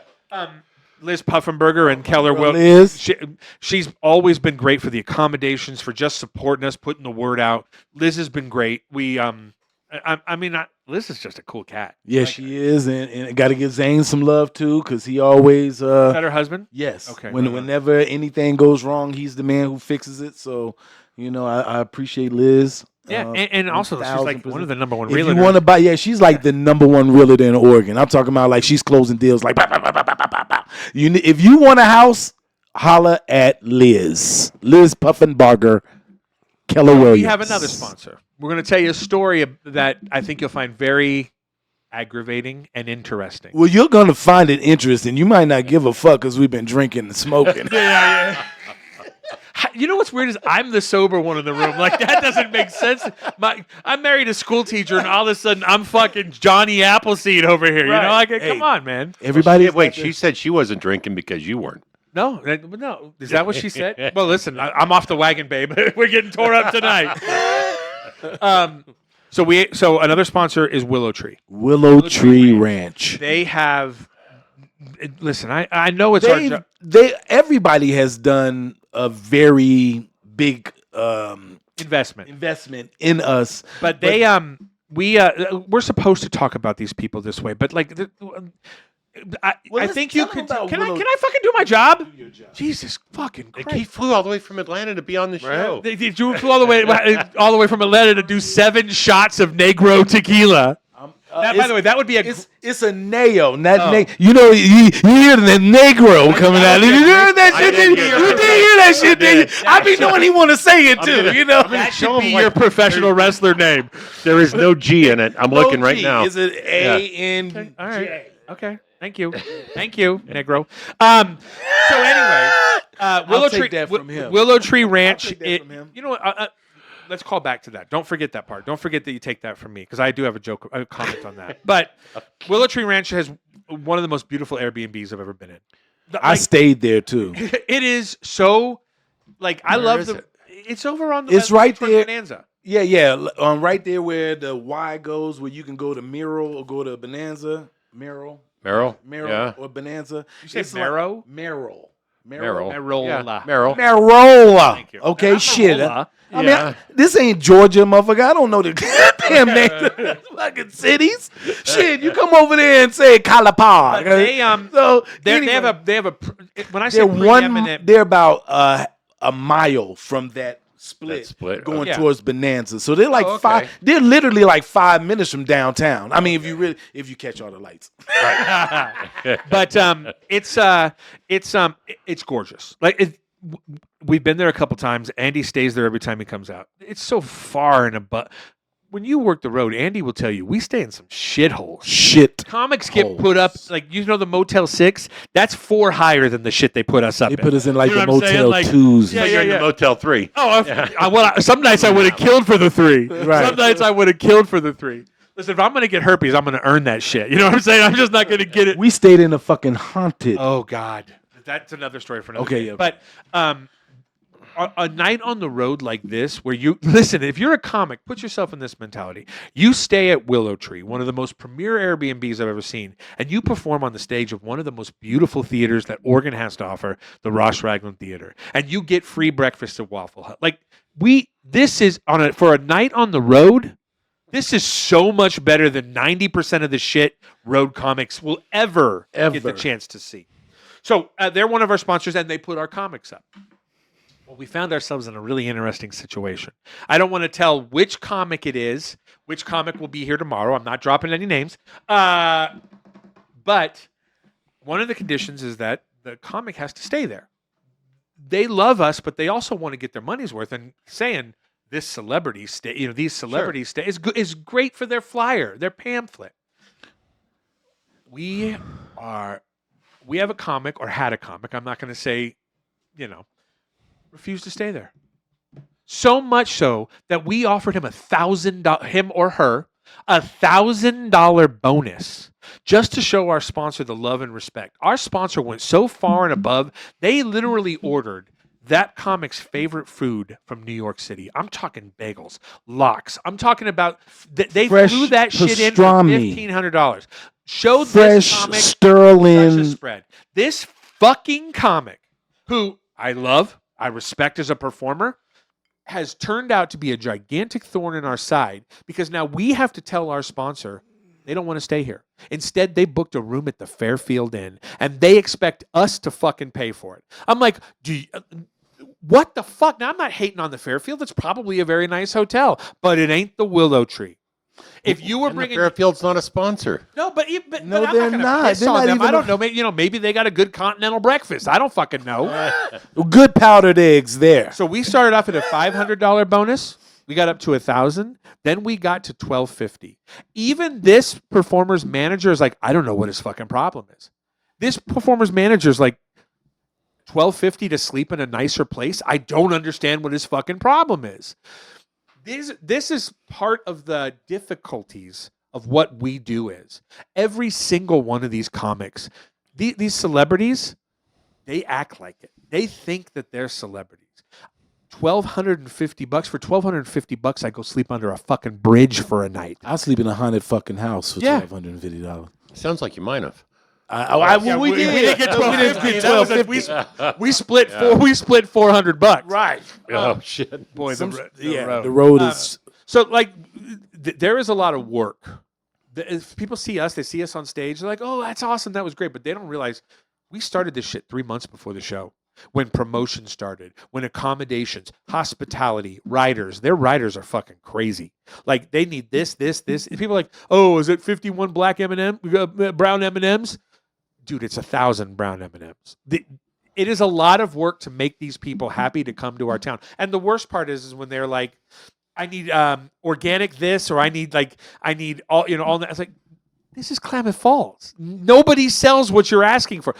Liz Puffenberger and Keller. Well, Liz. she's always been great for the accommodations, for just supporting us, putting the word out. Liz has been great. Liz is just a cool cat. Yeah, she is, and got to give Zane some love too, because he always. Is that her husband? Yes. Okay. Whenever anything goes wrong, he's the man who fixes it. So, I appreciate Liz. Yeah, and also she's like one of the number one If realtors. you want to buy, she's like the number one realtor in Oregon. I'm talking about like she's closing deals like. Bah, bah, bah, bah, bah, bah, bah. If you want a house, holla at Liz Puffenbarger, Keller Williams. We have another sponsor. We're going to tell you a story that I think you'll find very aggravating and interesting. Well, you're going to find it interesting. You might not give a fuck because we've been drinking and smoking. Yeah. You know what's weird is I'm the sober one in the room. Like that doesn't make sense. I married a school teacher, and all of a sudden I'm fucking Johnny Appleseed over here. Right. You know, like Hey. come on, man. Everybody, Wait, she said she wasn't drinking because you weren't. No. Is that what she said? Well, listen, I'm off the wagon, babe. We're getting tore up tonight. So another sponsor is Willow Tree. Willow Tree Ranch. They have. Listen, I know it's our job. Everybody has done a very big investment, in us. but we're supposed to talk about these people this way, but like. I let's think you tell 'em could. about Can Willow- I fucking do my job? Jesus fucking Like, Christ! he flew all the way from Atlanta to be on the show. They flew all the way from Atlanta to do 7 shots of Negro tequila. By the way, that would be a. It's a neo, not Oh. you hear the Negro coming out. You heard that I shit? did You hear did that. hear that shit? I did. Did you? I be knowing he want to say it too. That show should be him, your like, professional wrestler name. There is no G in it. I'm looking right now. Is it A-N? All right. Okay. Thank you, Negro. So anyway, Willow take Tree. that from him. Willow Tree Ranch. take that from him. You know what? let's call back to that. Don't forget that part. Don't forget that you take that from me because I do have a comment on that. But Willow Tree Ranch has one of the most beautiful Airbnbs I've ever been in. I stayed there too. It is so like I Where love is the. it? It's over on the. It's right there. Bonanza. Yeah. Right there where the Y goes, where you can go to Merrill or go to Bonanza. Merrill, Yeah. or Bonanza. You say It's Merrill? Like Merrill. Merrill. Merrill. Yeah. Merrill. Marola. Thank you. Okay, Not shit. Marola. I mean, Yeah. this ain't Georgia, motherfucker. I don't know the damn name of the fucking cities. Shit, you come over there and say Kalapar. But they So they anyway, have a when I say they're preeminent. they're about a mile from that split, going Yeah. towards Bonanza. So they're like Oh, okay. five. They're literally like 5 minutes from downtown. I mean, if you catch all the lights. But it's gorgeous. Like we've been there a couple times. Andy stays there every time he comes out. It's so far and above. When you work the road, Andy will tell you we stay in some shitholes. Shit. Comics get put up like the Motel 6. That's 4 higher than the shit they put us up. They put us in like You know the what I'm saying? Motel Like, 2s. yeah, So you're in the Motel 3. Oh, some nights I would have killed for the 3. Right. Some nights I would have killed for the 3. Listen, if I'm gonna get herpes, I'm gonna earn that shit. You know what I'm saying? I'm just not gonna get it. We stayed in a fucking haunted. Oh God, that's another story for another. Okay, day. yeah. But a night on the road like this, where you listen, if you're a comic, put yourself in this mentality. You stay at Willow Tree, one of the most premier Airbnbs I've ever seen, and you perform on the stage of one of the most beautiful theaters that Oregon has to offer, the Ross Raglan Theater, and you get free breakfast at Waffle Hut. Like this is for a night on the road. This is so much better than 90% of the shit road comics will ever get the chance to see. So they're one of our sponsors, and they put our comics up. Well, we found ourselves in a really interesting situation. I don't want to tell which comic it is, which comic will be here tomorrow. I'm not dropping any names. But one of the conditions is that the comic has to stay there. They love us, but they also want to get their money's worth. And saying this celebrity stay, these celebrities stay is great for their flyer, their pamphlet. We have a comic or had a comic. I'm not going to say, refused to stay there. So much so that we offered him $1,000, him or her, $1,000 bonus just to show our sponsor the love and respect. Our sponsor went so far and above, they literally ordered that comic's favorite food from New York City. I'm talking bagels, lox. I'm talking about they Fresh flew that shit in for pastrami. $1,500. Showed Fresh this comic sterling. such a spread. This fucking comic, who I love, I respect as a performer, has turned out to be a gigantic thorn in our side because now we have to tell our sponsor they don't want to stay here. Instead, they booked a room at the Fairfield Inn and they expect us to fucking pay for it. I'm like, what the fuck? Now, I'm not hating on the Fairfield. It's probably a very nice hotel, but it ain't the Willow Tree. If you were bringing Fairfield's not a sponsor. no, but No, I'm they're not. not. Piss They're on not them. even I don't know. Maybe they got a good continental breakfast. I don't fucking know. Good powdered eggs there. So we started off at a $500 bonus. We got up to $1,000. Then we got to $1,250. Even this performer's manager is like, I don't know what his fucking problem is. This performer's manager is like, $1,250 to sleep in a nicer place. I don't understand what his fucking problem is. This is part of the difficulties of what we do is every single one of these comics, these celebrities, they act like it. They think that they're celebrities. $1,250 for $1,250, I go sleep under a fucking bridge for a night. I'll sleep in a haunted fucking house for Yeah. $1,250. Sounds like you might have. We didn't get $1,250. We split $400. Right. Oh shit! Boy, The road is. So like, there is a lot of work. If people see us, they see us on stage, they're like, "Oh, that's awesome, that was great," but they don't realize we started this shit 3 months before the show. When promotion started, when accommodations, hospitality, their writers are fucking crazy. Like they need this. And people are like, "Oh, is it 51 black brown M&Ms?" Dude, it's 1,000 brown M&Ms. It is a lot of work to make these people happy to come to our town. And the worst part is when they're like, I need organic this, or I need all that. It's like, This is Klamath Falls. Nobody sells what you're asking for.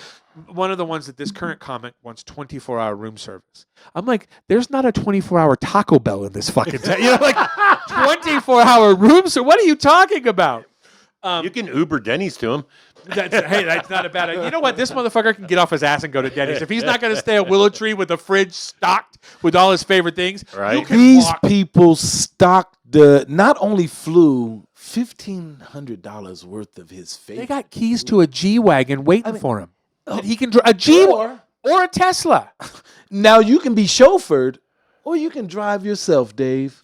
One of the ones that this current comic wants 24-hour room service. I'm like, there's not a 24-hour Taco Bell in this fucking town. 24-hour room service. What are you talking about? You can Uber Denny's to him. That's not a bad idea. You know what? This motherfucker can get off his ass and go to Denny's. If he's not going to stay at Willow Tree with the fridge stocked with all his favorite things, Right. you can These walk. people not only flew $1,500 worth of his They favorite. got keys to a G-Wagon waiting for him. That he can drive a or a Tesla. Now you can be chauffeured, or you can drive yourself, Dave.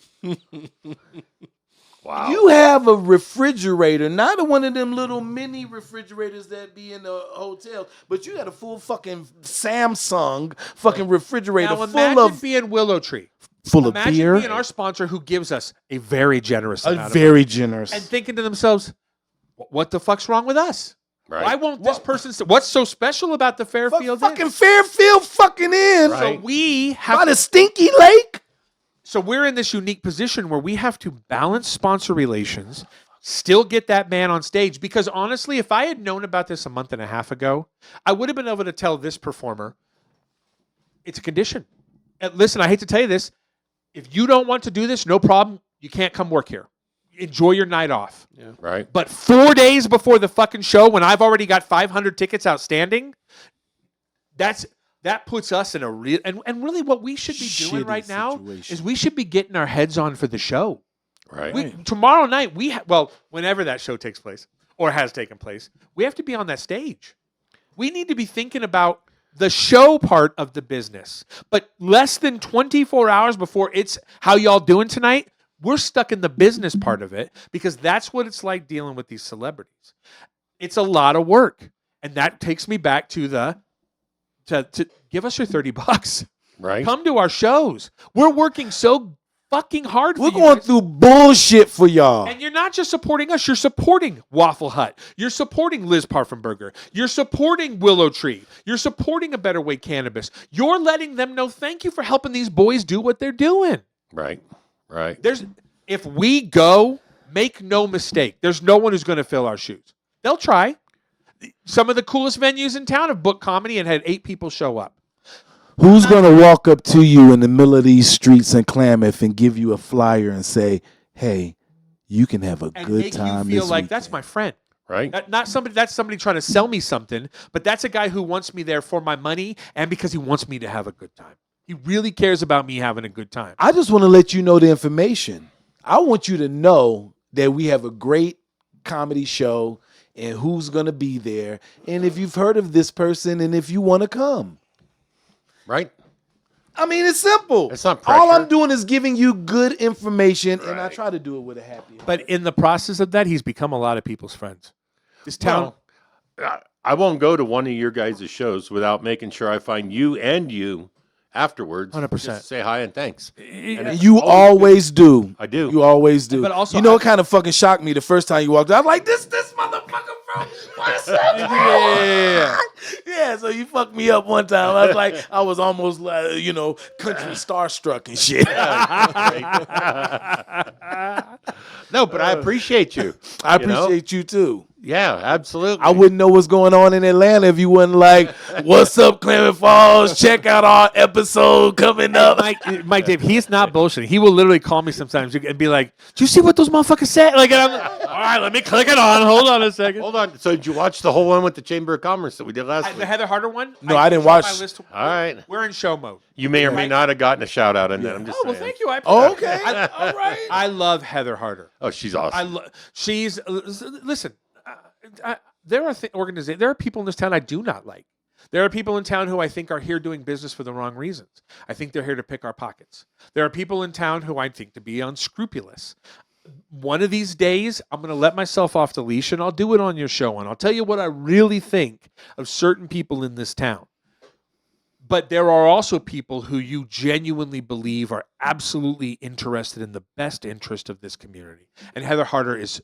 Wow. You have a refrigerator, not one of them little mini refrigerators that be in the hotel, but you got a full fucking Samsung fucking refrigerator Now full imagine of being Willow Tree. Imagine beer. being our sponsor who gives us a very generous A amount of very generous. money and thinking to themselves, what the fuck's wrong with us? Right. Why won't this person? What's so special about the Fairfield Inn? fucking Fairfield fucking in Right. So we have by the Stinky Lake. So we're in this unique position where we have to balance sponsor relations, still get that man on stage. Because honestly, if I had known about this a month and a half ago, I would have been able to tell this performer, it's a condition. And listen, I hate to tell you this. If you don't want to do this, no problem. You can't come work here. Enjoy your night off. Right. But 4 days before the fucking show, when I've already got 500 tickets outstanding, that puts us in a real and really what we should be doing Shitty right now situation. is we should be getting our heads on for the show. Right. Tomorrow night, whenever that show takes place or has taken place, we have to be on that stage. We need to be thinking about the show part of the business. But less than 24 hours before it's how y'all doing tonight, we're stuck in the business part of it because that's what it's like dealing with these celebrities. It's a lot of work. And that takes me back to to give us your $30. Right. Come to our shows. We're working so fucking hard for We're you going guys. through bullshit for y'all. And you're not just supporting us, you're supporting Waffle Hut. You're supporting Liz Parfumburger. You're supporting Willow Tree. You're supporting A Better Way Cannabis. You're letting them know thank you for helping these boys do what they're doing. Right. Right. If we go, make no mistake, there's no one who's going to fill our shoes. They'll try. Some of the coolest venues in town have booked comedy and had 8 people show up. Who's going to walk up to you in the middle of these streets in Klamath and give you a flyer and say, hey, you can have a And good make time you feel this like weekend. that's my friend. Right. That's somebody trying to sell me something, but that's a guy who wants me there for my money and because he wants me to have a good time. He really cares about me having a good time. I just want to let you know the information. I want you to know that we have a great comedy show and who's going to be there. And if you've heard of this person and if you want to come. Right. I mean, it's simple. It's not All pressure. I'm doing is giving you good information, and I Right. try to do it with a happy heart. But in the process of that, he's become a lot of people's friends. This town, Well, I won't go to one of your guys' shows without making sure I find you afterwards. 100%. Just to say hi and thanks. And it's You always do. I do. You always do. But also, you know what kind of fucking shocked me the first time you walked out? I was like, this motherfucker from West Yeah, so you fucked me up one time. I was like, I was almost like, country starstruck and shit. No, but I appreciate you. I you know? appreciate you too. Yeah, absolutely. I wouldn't know what's going on in Atlanta if you wasn't like, what's up, Klamath Falls? Check out our episode coming up. Mike Dave, he's not bullshitting. He will literally call me sometimes and be like, "Do you see what those motherfuckers said?" Like, and I'm like, all right, let me click it on. Hold on a second. Hold on. So did you watch the whole one with the Chamber of Commerce that we did last The week? Heather Harder one? No, I didn't put it on watch. my list. All right. We're in show mode. You may or may not have gotten a shout out in that. I'm just Oh, well, saying. thank you. I Oh, okay. All right. I love Heather Harder. Oh, she's awesome. She's listen. There are there are people in this town I do not like. There are people in town who I think are here doing business for the wrong reasons. I think they're here to pick our pockets. There are people in town who I think to be unscrupulous. One of these days, I'm going to let myself off the leash, and I'll do it on your show, and I'll tell you what I really think of certain people in this town. But there are also people who you genuinely believe are absolutely interested in the best interest of this community. And Heather Harder is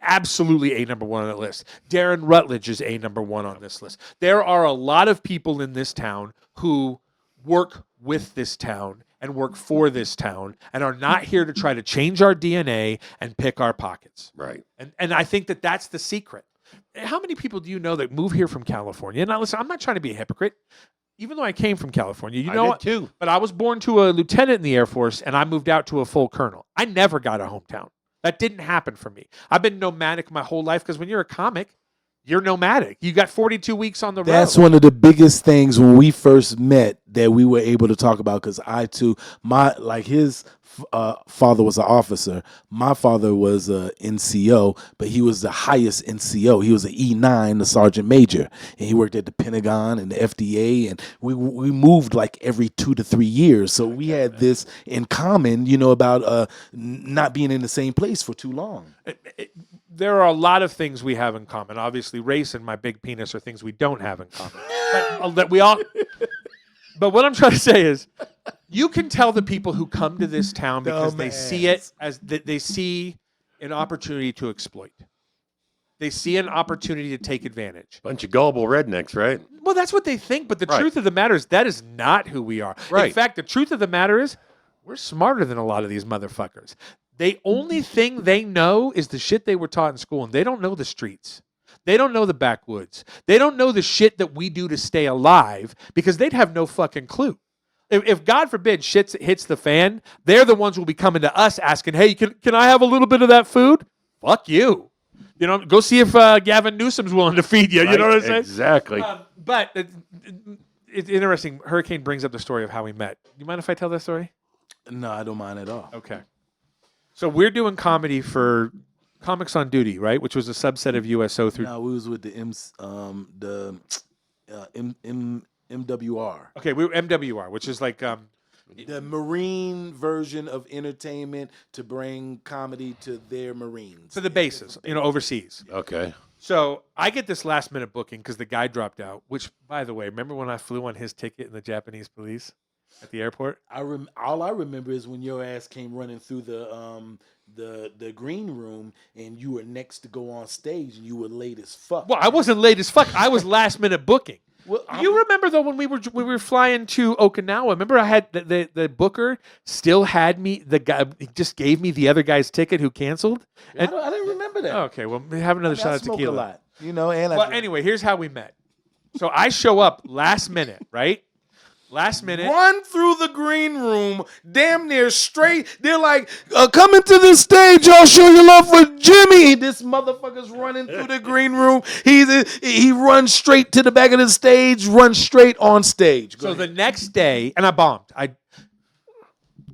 absolutely a number one on that list. Darren Rutledge is a number one on this list. There are a lot of people in this town who work with this town and work for this town and are not here to try to change our DNA and pick our pockets. Right. And I think that that's the secret. How many people do you know that move here from California? Now, listen, I'm not trying to be a hypocrite. Even though I came from California, you know I what? did too. But I was born to a lieutenant in the Air Force, and I moved out to a full colonel. I never got a hometown. That didn't happen for me. I've been nomadic my whole life because when you're a comic, you're nomadic. You got 42 weeks on the road. That's one of the biggest things when we first met that we were able to talk about, because I too, his father was an officer. My father was a NCO, but he was the highest NCO. He was an E9, the sergeant major, and he worked at the Pentagon and the FDA. And we moved like every 2 to 3 years, so we had this in common, about not being in the same place for too long. There are a lot of things we have in common. Obviously, race and my big penis are things we don't have in common. But that we all. But what I'm trying to say is, you can tell the people who come to this town because they see it as they see an opportunity to exploit. They see an opportunity to take advantage. Bunch of gullible rednecks, right? Well, that's what they think. But the Right. truth of the matter is that is not who we are. Right. In fact, the truth of the matter is we're smarter than a lot of these motherfuckers. The only thing they know is the shit they were taught in school, and they don't know the streets. They don't know the backwoods. They don't know the shit that we do to stay alive because they'd have no fucking clue. If God forbid shit hits the fan, they're the ones who will be coming to us asking, hey, can I have a little bit of that food? Fuck you. Go see if Gavin Newsom's willing to feed you. You know what I'm saying? Exactly. But it's interesting. Hurricane brings up the story of how we met. You mind if I tell that story? No, I don't mind at all. Okay. So we're doing comedy for Comics on Duty, right? Which was a subset of USO through. No, we was with the MWR. Okay, we were MWR, which is like The Marine version of entertainment to bring comedy to their Marines. to the bases, overseas. Okay. So I get this last minute booking because the guy dropped out. Which, by the way, remember when I flew on his ticket in the Japanese police at the airport? All I remember is when your ass came running through the green room and you were next to go on stage and you were late as fuck. Well, I wasn't late as fuck. I was last minute booking. Well, You remember though when we were flying to Okinawa? Remember I had the booker still had me. The guy he just gave me the other guy's ticket who canceled. I didn't remember that. Okay, well, we have another I shot of smoke tequila. a lot, and Well, anyway, here's how we met. So I show up last minute, right? Last minute. run through the green room, damn near straight. They're like, coming to the stage, y'all show your love for Jimmy. This motherfucker's running through the green room. He runs straight to the back of the stage, runs straight on stage. Go So ahead. the next day, and I bombed.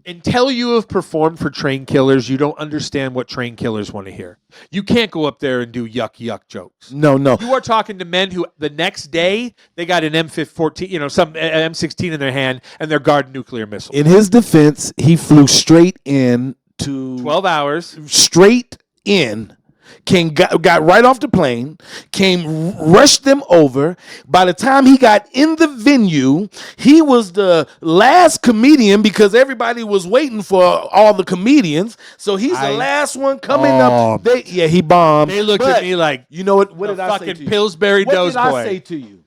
Until you have performed for train killers, you don't understand what train killers want to hear. You can't go up there and do yuck jokes. No. You are talking to men who the next day they got an M14, some M16 in their hand, and they're guarding nuclear missiles. In his defense, he flew straight in to 12 hours. straight in. Got right off the plane, rushed them over. By the time he got in the venue, he was the last comedian because everybody was waiting for all the comedians. So he's the last one coming up. He bombed. They looked But at me like, you know what? What the did I say fucking to you? Pillsbury What Doughs did I boy. say to you?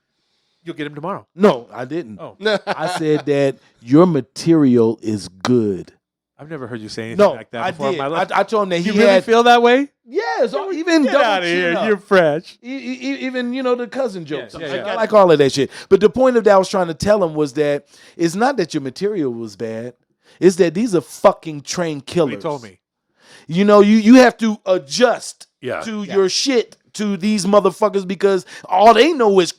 You'll get him tomorrow. No, I didn't. Oh. I said that your material is good. I've never heard you say anything No, like that I before in did. my life. I told him that You he really had. feel that way? Yes, even Get double out of chin here. up. You're fresh. Even the cousin jokes. Yeah, I yeah. like all of that shit. But the point of that I was trying to tell him was that it's not that your material was bad. It's that these are fucking trained killers. He told me. You have to adjust Yeah. to your shit to these motherfuckers because all they know is.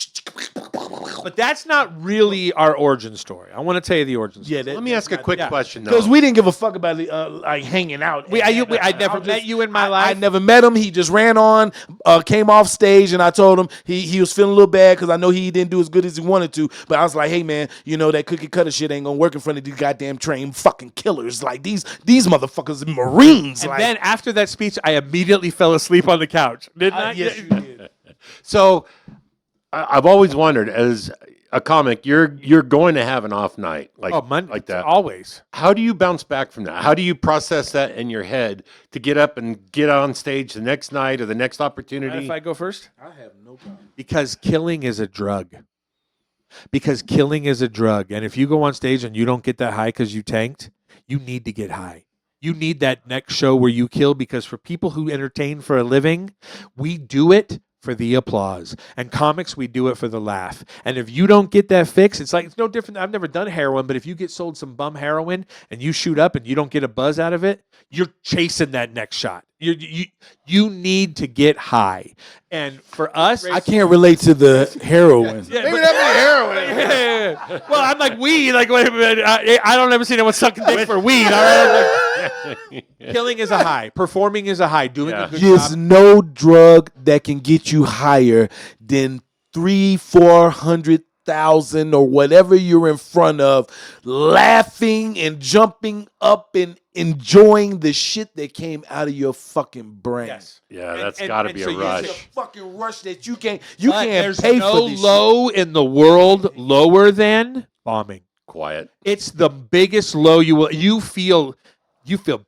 But that's not really our origin story. I want to tell you the origin story. Let me ask a quick question, though. Because we didn't give a fuck about like hanging out. I never met you in my life. I never met him. He just ran on, came off stage, and I told him he was feeling a little bad because I know he didn't do as good as he wanted to. But I was like, hey man, that cookie cutter shit ain't gonna work in front of these goddamn trained fucking killers. Like these Motherfuckers are Marines. And like, then after that speech, I immediately fell asleep on the couch. Didn't I? yes, you did. So I've always wondered, as a comic, you're going to have an off night like that. Always. How do you bounce back from that? How do you process that in your head to get up and get on stage the next night or the next opportunity? If I go first? I have no problem. Because killing is a drug. because killing is a drug. And if you go on stage and you don't get that high because you tanked, you need to get high. You need that next show where you kill, because for people who entertain for a living, we do it for the applause. And comics, we do it for the laugh. And if you don't get that fix, it's like, it's no different. I've never done heroin, but if you get sold some bum heroin and you shoot up and you don't get a buzz out of it, you're chasing that next shot. You need to get high. And for us, I can't relate to the heroin. yeah, Maybe but- that be heroin. yeah. Well, I'm like weed. Like, wait a minute. I don't ever see anyone sucking dick for weed. All right? Like, killing is a high. Performing is a high. Doing a good There's job. no drug that can get you higher than 300,000-400,000 or whatever you're in front of, laughing and jumping up and enjoying the shit that came out of your fucking brain. Yes. Yeah, And- that's and- got to and be so a you rush. It's a fucking rush that you can't But can't there's pay no for this shit. low in the world lower than bombing. Quiet. It's the biggest low you will. You feel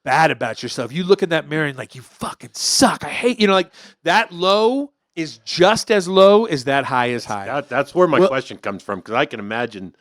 bad about yourself. You look in that mirror and like, you fucking suck. I hate like that low is just as low as that high is high. That's where my question comes from, because I can imagine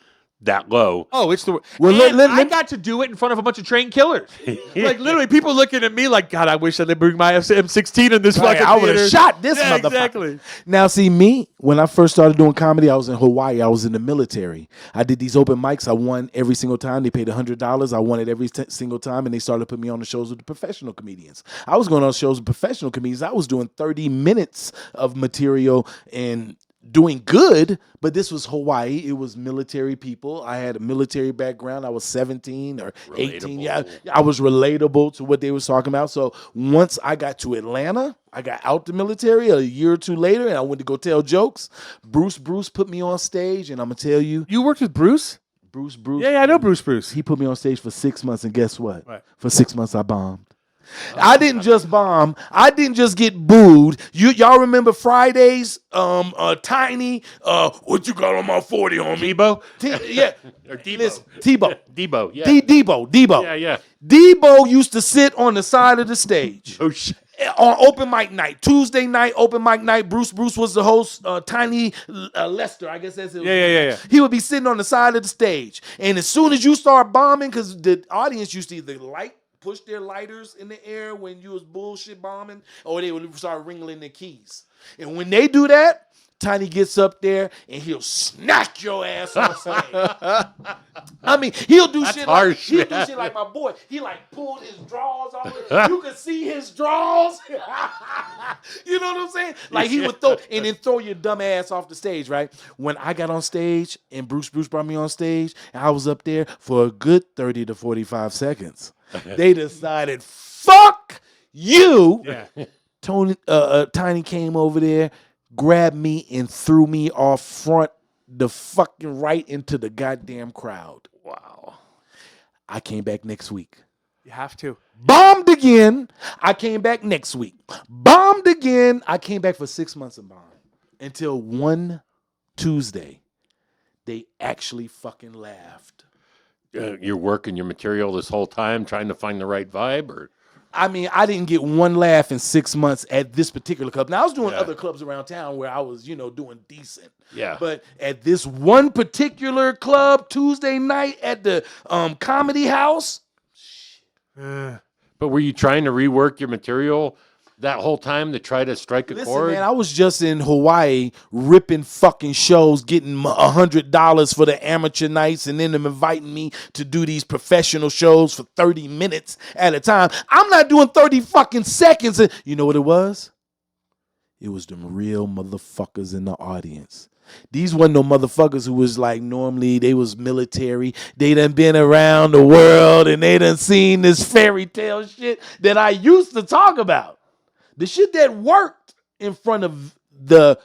that low. Oh, it's the Well, and I got to do it in front of a bunch of trained killers. Like literally, people looking at me like, God, I wish I did bring my M16 in this Right, fucking I would theater. have shot this Yeah, motherfucker. exactly. Now, see, me, when I first started doing comedy, I was in Hawaii. I was in the military. I did these open mics. I won every single time. They paid $100. I won it every single time, and they started putting me on the shows with the professional comedians. I was going on shows with professional comedians. I was doing 30 minutes of material and doing good, but this was Hawaii. It was military people. I had a military background. I was 17 or 18. Yeah, I was relatable to what they was talking about. So once I got to Atlanta, I got out the military a year or two later, and I went to go tell jokes. Bruce put me on stage, and I'm gonna tell you, You worked with Bruce? Bruce. Yeah, I know Bruce. He put me on stage for 6 months, and guess what? What? For 6 months, I bombed. I didn't just bomb. I didn't just get booed. Y'all remember Fridays? Tiny. What you got on my 40 on me? Debo? Yeah. Or Debo? Listen, Tebow. Debo, yeah. Debo. Yeah. Debo used to sit on the side of the stage. Oh, shit. On open mic night, Tuesday night, open mic night. Bruce was the host. Tiny Lester, I guess that's it. Yeah. He would be sitting on the side of the stage, and as soon as you start bombing, because the audience used to either push their lighters in the air when you was bullshit bombing, or they would start ringling their keys. And when they do that, Tiny gets up there and he'll smack your ass on stage. I mean, he'll do shit harsh, he'll do man. shit like my boy. He like pulled his drawers off. You could see his drawers. You know what I'm saying? Like he would throw your dumb ass off the stage, right? When I got on stage and Bruce brought me on stage, and I was up there for a good 30 to 45 seconds. They decided, fuck you. Yeah. Tiny came over there, grabbed me, and threw me off front the fucking right into the goddamn crowd. Wow. I came back next week. You have to. Bombed again. I came back next week. Bombed again. I came back for 6 months and bombed. Until one Tuesday, they actually fucking laughed. You're working your material this whole time, trying to find the right vibe, or I mean, I didn't get one laugh in 6 months at this particular club. Now, I was doing other clubs around town where I was, doing decent. Yeah. But at this one particular club, Tuesday night at the Comedy House, But were you trying to rework your material that whole time to try to strike a listen, chord? man, I was just in Hawaii ripping fucking shows, getting $100 for the amateur nights, and then them inviting me to do these professional shows for 30 minutes at a time. I'm not doing 30 fucking seconds. You know what it was? It was them real motherfuckers in the audience. These wasn't no motherfuckers who was like normally they was military. They done been around the world and they done seen this fairy tale shit that I used to talk about. The shit that worked in front of the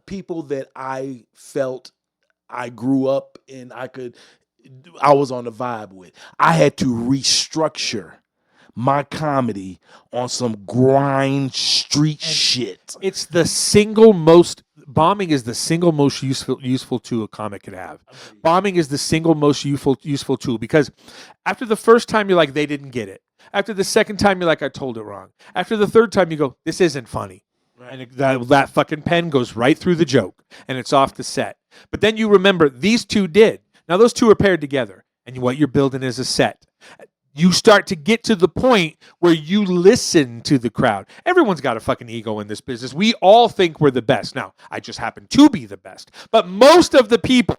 people that I felt I grew up and I was on the vibe with. I had to restructure my comedy on some grind street shit. It's the single most bombing is the single most useful tool a comic could have. Bombing is the single most useful tool because after the first time you're like they didn't get it. After the second time you're like I told it wrong. After the third time you go this isn't funny. And that fucking pen goes right through the joke, and it's off the set. But then you remember these two did. Now those two are paired together, and what you're building is a set. You start to get to the point where you listen to the crowd. Everyone's got a fucking ego in this business. We all think we're the best. Now, I just happen to be the best. But most of the people,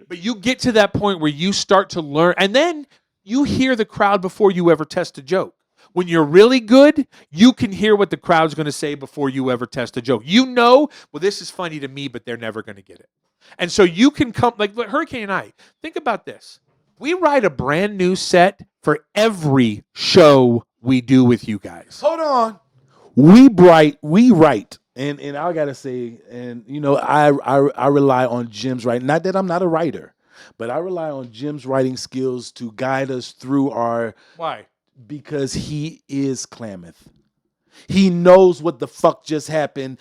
but you get to that point where you start to learn, and then you hear the crowd before you ever test a joke. When you're really good, you can hear what the crowd's going to say before you ever test a joke. You know, well, this is funny to me, but they're never going to get it. And so you can come, like Hurricane and I, think about this. We write a brand new set for every show we do with you guys. Hold on. We write. And I gotta say, and I rely on Jim's writing. Not that I'm not a writer, but I rely on Jim's writing skills to guide us through our. Why? Because he is Klamath. He knows what the fuck just happened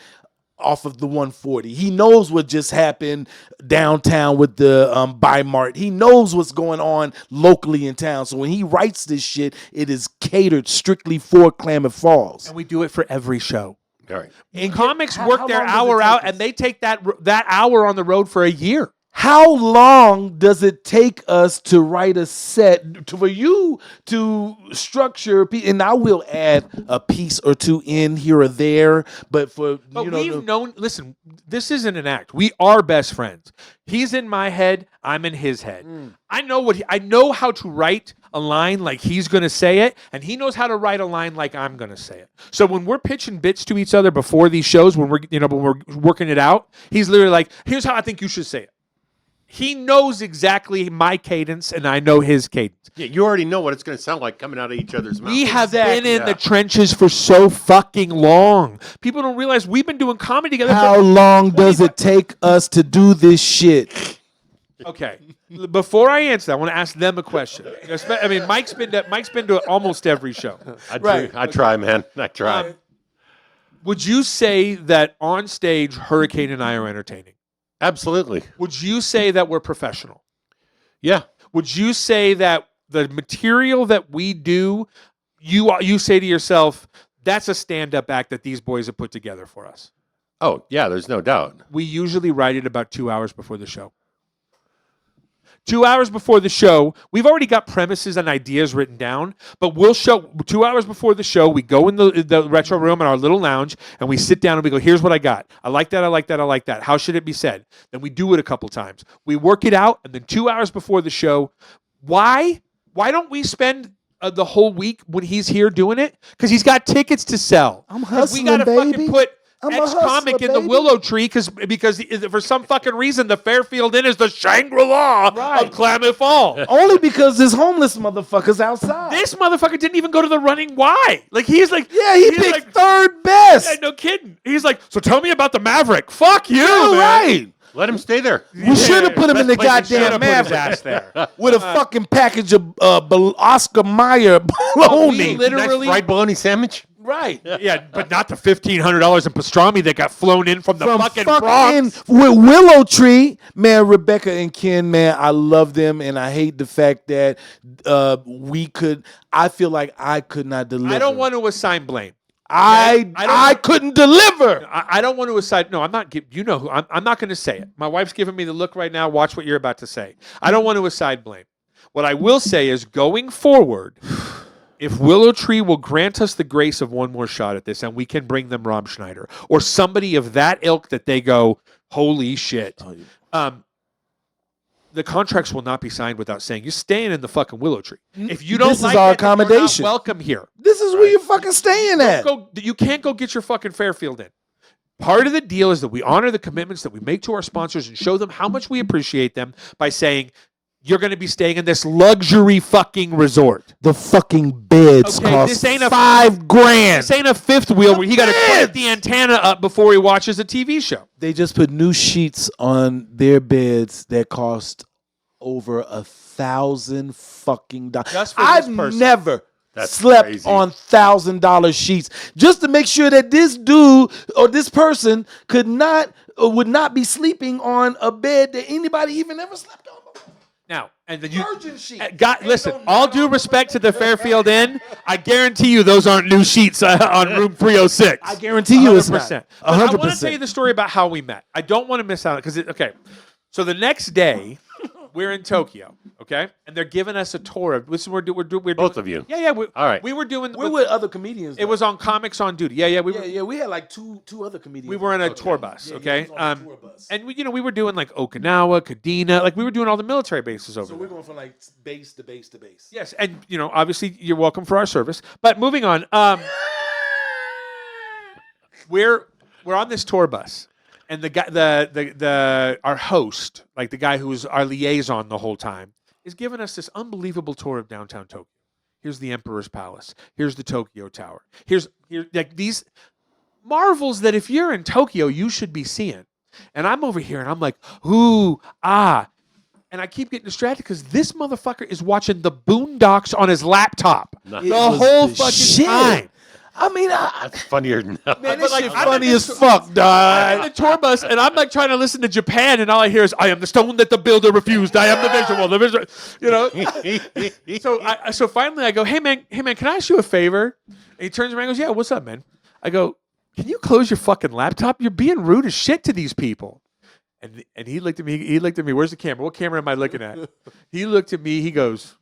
off of the 140. He knows what just happened downtown with the Bi-Mart. He knows what's going on locally in town. So when he writes this shit, it is catered strictly for Klamath Falls. And we do it for every show. All right. And comics work their hour out, and they take that hour on the road for a year. How long does it take us to write a set for you to structure? And I will add a piece or two in here or there, but we've known. Listen, this isn't an act. We are best friends. He's in my head. I'm in his head. I know how to write a line like he's going to say it, and he knows how to write a line like I'm going to say it. So when we're pitching bits to each other before these shows, when we're working it out, he's literally like, "Here's how I think you should say it." He knows exactly my cadence, and I know his cadence. Yeah, you already know what it's going to sound like coming out of each other's mouth. We have been in the trenches for so fucking long. People don't realize we've been doing comedy together. How long does it take us to do this shit? Okay. Before I answer that, I want to ask them a question. I mean, Mike's been to almost every show. I try, man. I try. Would you say that on stage, Hurricane and I are entertaining? Absolutely. Would you say that we're professional? Yeah. Would you say that the material that we do, you say to yourself, that's a stand-up act that these boys have put together for us? Oh, yeah, there's no doubt. We usually write it about 2 hours before the show. 2 hours before the show, we've already got premises and ideas written down, but we'll show 2 hours before the show, we go in the retro room in our little lounge, and we sit down and we go, here's what I got. I like that, I like that, I like that. How should it be said? Then we do it a couple times. We work it out, and then 2 hours before the show, why don't we spend the whole week when he's here doing it? Because he's got tickets to sell. I'm hustling, we gotta baby. fucking put I'm a ex-comic hustler, in the baby. Willow Tree because for some fucking reason the Fairfield Inn is the Shangri-La of Klamath Falls. Only because this homeless motherfucker's outside. This motherfucker didn't even go to the running Y. Like he's like, yeah, he picked like, third best. Yeah, no kidding. He's like, so tell me about the Maverick. Fuck you, man. Right. Let him stay there. We should have put him in the goddamn Maverick Maverick there. with a fucking package of Oscar Mayer bologna. Literally, Fried bologna sandwich. Right. Yeah, but not the $1,500 in pastrami that got flown in from the fucking Bronx. With Willow Tree, man, Rebecca and Ken, man, I love them, and I hate the fact that I feel like I could not deliver. I don't want to assign blame. I couldn't deliver. I don't want to assign. No, I'm not. You know who. I'm not going to say it. My wife's giving me the look right now. Watch what you're about to say. I don't want to assign blame. What I will say is going forward, if Willow Tree will grant us the grace of one more shot at this, and we can bring them Rob Schneider or somebody of that ilk that they go, holy shit. The contracts will not be signed without saying you're staying in the fucking Willow Tree. If you don't This is like our it, then you're not accommodation. welcome here. This is where you're fucking staying at. You can't go get your fucking Fairfield in. Part of the deal is that we honor the commitments that we make to our sponsors and show them how much we appreciate them by saying, you're going to be staying in this luxury fucking resort. The fucking beds cost this ain't a $5,000. This ain't a fifth wheel where he got to crank the antenna up before he watches a TV show. They just put new sheets on their beds that cost over $1,000 fucking dollars. Just for I've this person. never That's slept crazy. on $1,000 sheets just to make sure that this dude or this person would not be sleeping on a bed that anybody even ever slept on. Now, And then Virgin sheets. listen, all due respect to the Fairfield Inn, I guarantee you those aren't new sheets on room 306. I guarantee you it's not. 100%. But I want to tell you the story about how we met. I don't want to miss out because so the next day we're in Tokyo, okay, and they're giving us a tour of. We're doing Both of you. Yeah. All right. We were doing. We're with other comedians. It was on Comics on Duty. Yeah. We had like two other comedians. We were in a tour bus, okay? Yeah, on a tour bus. And we were doing like Okinawa, Kadena, like we were doing all the military bases over So there. we're going from like base to base to base. Yes, and obviously you're welcome for our service. But moving on, we're on this tour bus, and the guy, our host, like the guy who was our liaison the whole time, is giving us this unbelievable tour of downtown Tokyo. Here's the Emperor's Palace. Here's the Tokyo Tower. Here's like these marvels that if you're in Tokyo, you should be seeing. And I'm over here and I'm like, ooh, ah. And I keep getting distracted because this motherfucker is watching the Boondocks on his laptop the whole fucking time. I mean, That's funnier than that. man, this shit I'm funny in as this- fuck, I'm dog. in the tour bus and I'm like trying to listen to Japan and all I hear is, I am the stone that the builder refused. I am the visual, So finally I go, hey man, can I ask you a favor? And he turns around and goes, yeah, what's up, man? I go, can you close your fucking laptop? You're being rude as shit to these people. And he looked at me. Where's the camera? What camera am I looking at? He looked at me. He goes,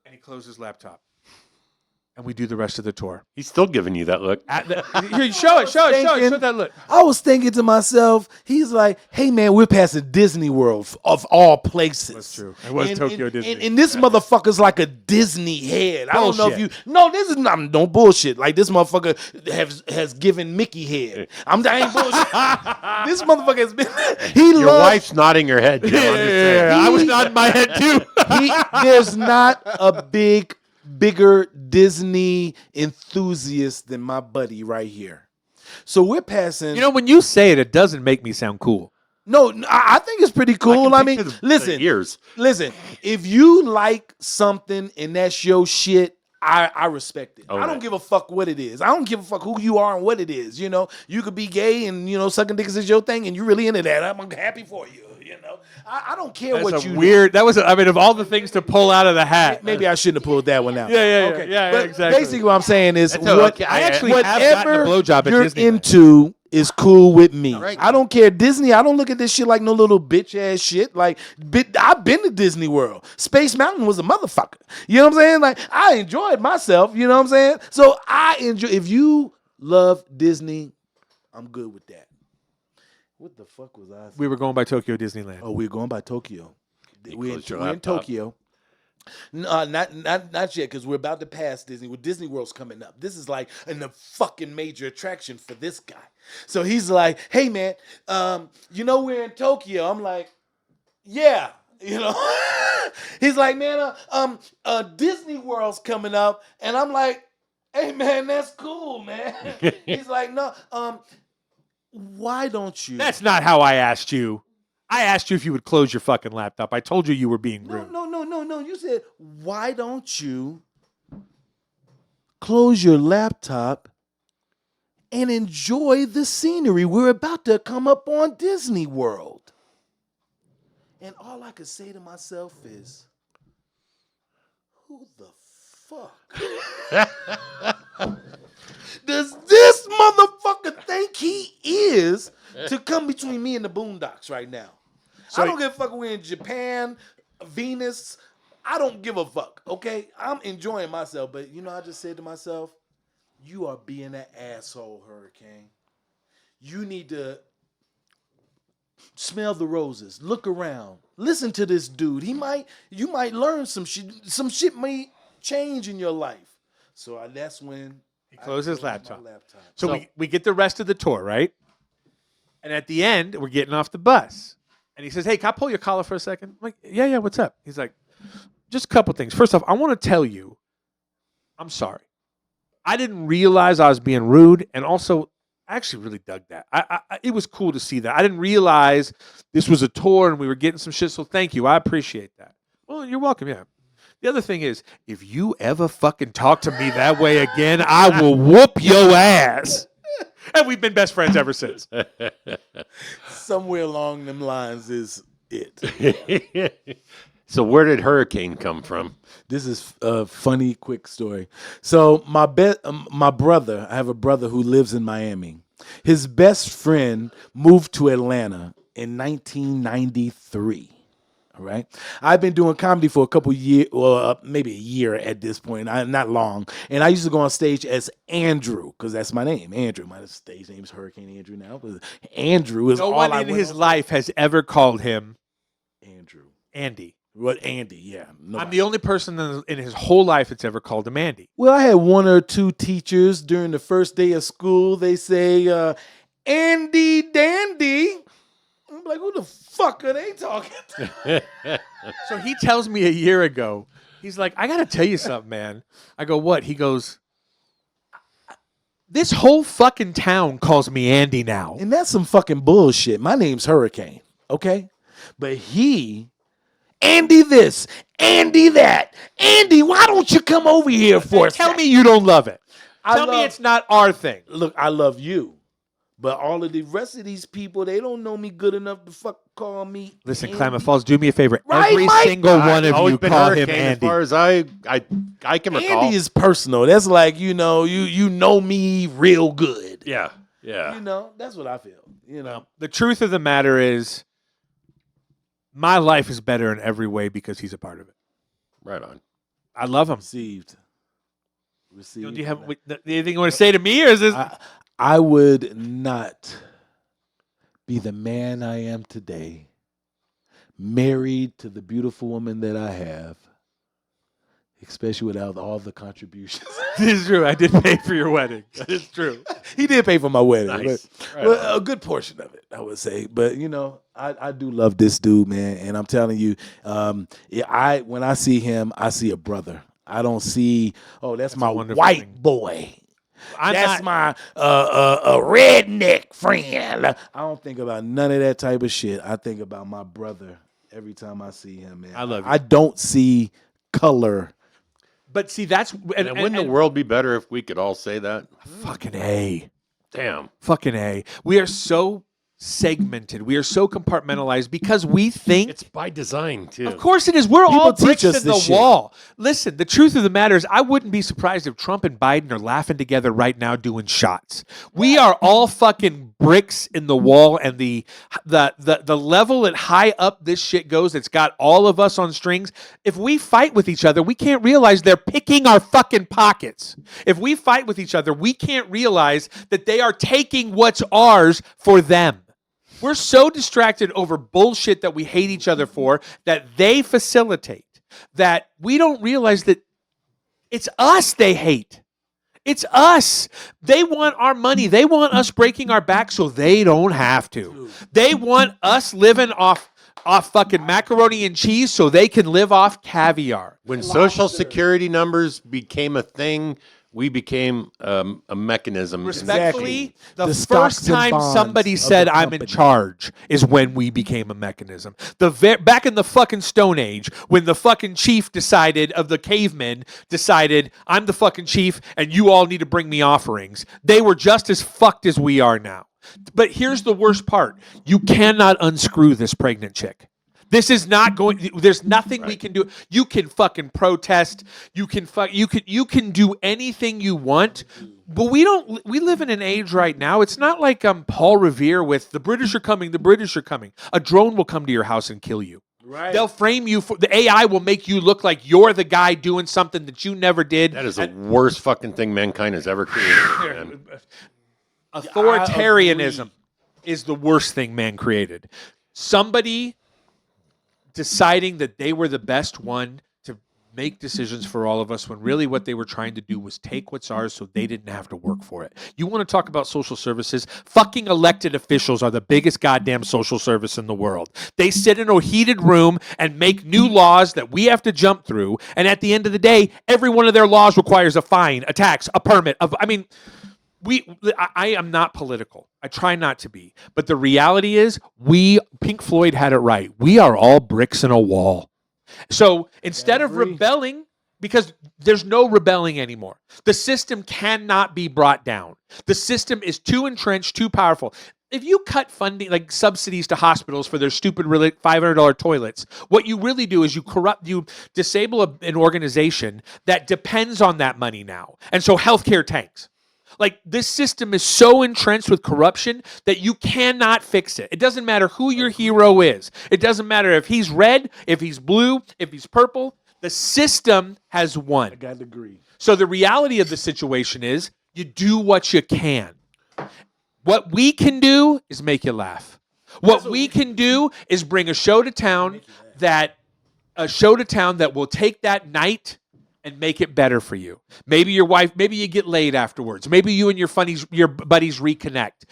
and he closed his laptop. And we do the rest of the tour. He's still giving you that look. Here, show that look. I was thinking to myself, he's like, hey man, we're past the Disney World of all places. That's true. It was Tokyo Disney. And this motherfucker's like a Disney head. I don't know if Bullshit. this is not no bullshit. Like this motherfucker has given Mickey head. I ain't bullshit. This motherfucker has been. Your wife's nodding her head. Jim, I'm just saying. I was nodding my head too. There's not a bigger Disney enthusiast than my buddy right here. So we're passing. When you say it, it doesn't make me sound cool. No, I think it's pretty cool. I mean, listen. If you like something and that's your shit, I respect it. I don't give a fuck what it is. I don't give a fuck who you are and what it is. You could be gay and sucking dicks is your thing, and you really into that. I'm happy for you. I don't care what you weird. That was. Of all the things to pull out of the hat. Maybe I shouldn't have pulled that one out. Yeah, But exactly. basically, what I'm saying is, I actually have gotten a blowjob at you're Disneyland. into is cool with me. Right. I don't care. Disney, I don't look at this shit like no little bitch ass shit. Like, I've been to Disney World. Space Mountain was a motherfucker. You know what I'm saying? Like, I enjoyed myself. You know what I'm saying? So I enjoy. If you love Disney, I'm good with that. What the fuck was I? We were going by Tokyo Disneyland. Oh, we're going by Tokyo. We're closed your in laptop. Tokyo. No, not yet, because we're about to pass Disney. Well, Disney World's coming up. This is like a fucking major attraction for this guy. So he's like, "Hey man, we're in Tokyo." I'm like, "Yeah." He's like, "Man, Disney World's coming up," and I'm like, "Hey man, that's cool, man." He's like, "No, why don't you?" That's not how I asked you. I asked you if you would close your fucking laptop. I told you were being rude. No. You said, why don't you close your laptop and enjoy the scenery? We're about to come up on Disney World. And all I could say to myself is, who the fuck does this motherfucker think he is to come between me and the Boondocks right now? I don't give a fuck if we're in Japan, Venus. I don't give a fuck, okay? I'm enjoying myself, but I just said to myself, you are being an asshole, Hurricane. You need to smell the roses, look around, listen to this dude. You might learn some shit. Some shit may change in your life. So that's when He closed his laptop. my laptop. So we get the rest of the tour, right? And at the end, we're getting off the bus. And he says, hey, can I pull your collar for a second? I'm like, yeah, what's up? He's like, just a couple things. First off, I want to tell you, I'm sorry. I didn't realize I was being rude. And also, I actually really dug that. It was cool to see that. I didn't realize this was a tour and we were getting some shit. So thank you. I appreciate that. Well, you're welcome. Yeah. The other thing is, if you ever fucking talk to me that way again, I will whoop your ass. And we've been best friends ever since. Somewhere along them lines is it. So where did hurricane come from? This is a funny, quick story. So my brother, I have a brother who lives in Miami. His best friend moved to Atlanta in 1993. All right. I've been doing comedy for a couple years, well, maybe a year at this point, not long. And I used to go on stage as Andrew, because that's my name, Andrew. My stage name is Hurricane Andrew now, but Andrew is no all one I in went his on. life has ever called him Andrew. Andy. What, Andy? Yeah. I'm the only person in his whole life that's ever called him Andy. Well, I had one or two teachers during the first day of school. They say, Andy Dandy. I'm like, who the fuck are they talking to? So he tells me a year ago, he's like, I got to tell you something, man. I go, what? He goes, this whole fucking town calls me Andy now. And that's some fucking bullshit. My name's Hurricane, okay? But Andy this, Andy that. Andy, why don't you come over here for us? Tell me you don't love it. Tell me it's not our thing. Look, I love you. But all of the rest of these people, they don't know me good enough to fuck call me. Listen, Andy. Klamath Falls, do me a favor. Right, Every Mike? single one of Always you been call him hurricane Andy. as far as I can recall. Andy is personal. That's like, you know me real good. Yeah. Yeah. You know, that's what I feel. You know. The truth of the matter is, my life is better in every way because he's a part of it. Right on. I love him. Received. Do you have anything you want to say to me, or is this? I would not be the man I am today, married to the beautiful woman that I have, especially without all the contributions. This is true. I did pay for your wedding. That is true. He did pay for my wedding, Nice. but a good portion of it, I would say. But I do love this dude, man, and I'm telling you, when I see him, I see a brother. I don't see, that's my white boy. That's my a redneck friend. I don't think about none of that type of shit. I think about my brother every time I see him, man. I love you. I don't see color. But see, that's And wouldn't the world be better if we could all say that? fucking A. Damn. Fucking A. We are so segmented. We are so compartmentalized because we think. It's by design, too. Of course it is. We're People all teach bricks us in the this shit. wall. Listen, the truth of the matter is I wouldn't be surprised if Trump and Biden are laughing together right now doing shots. We are all fucking bricks in the wall, and the level at high up this shit goes, it's got all of us on strings. If we fight with each other, we can't realize they're picking our fucking pockets. If we fight with each other, we can't realize that they are taking what's ours for them. We're so distracted over bullshit that we hate each other for, that they facilitate, that we don't realize that it's us they hate. It's us. They want our money. They want us breaking our back so they don't have to. They want us living off fucking macaroni and cheese so they can live off caviar. When Social Security numbers became a thing, we became a mechanism. Respectfully, the The first stocks and time bonds somebody of said the I'm in company. charge is when we became a mechanism. Back in the fucking Stone Age, when the fucking chief of the cavemen decided, I'm the fucking chief and you all need to bring me offerings, they were just as fucked as we are now. But here's the worst part. You cannot unscrew this pregnant chick. This is not going. There's nothing we can do. You can fucking protest. You can do anything you want. But we don't. We live in an age right now. It's not like Paul Revere with the British are coming. The British are coming. A drone will come to your house and kill you. Right. They'll frame you for the AI will make you look like you're the guy doing something that you never did. That is the worst fucking thing mankind has ever created, man. Authoritarianism is the worst thing man created. Somebody deciding that they were the best one to make decisions for all of us when really what they were trying to do was take what's ours so they didn't have to work for it. You want to talk about social services? Fucking elected officials are the biggest goddamn social service in the world. They sit in a heated room and make new laws that we have to jump through, and at the end of the day, every one of their laws requires a fine, a tax, a permit. I am not political. I try not to be. But the reality is, Pink Floyd had it right. We are all bricks in a wall. So instead of rebelling, because there's no rebelling anymore. The system cannot be brought down. The system is too entrenched, too powerful. If you cut funding, like subsidies to hospitals for their stupid $500 toilets, what you really do is you disable an organization that depends on that money now. And so healthcare tanks. Like, this system is so entrenched with corruption that you cannot fix it. It doesn't matter who your hero is. It doesn't matter if he's red, if he's blue, if he's purple. The system has won. I got to agree. So the reality of the situation is you do what you can. What we can do is make you laugh. What we can do is bring a show to town that will take that night and make it better for you. Maybe your wife, maybe you get laid afterwards. Maybe you and your buddies reconnect.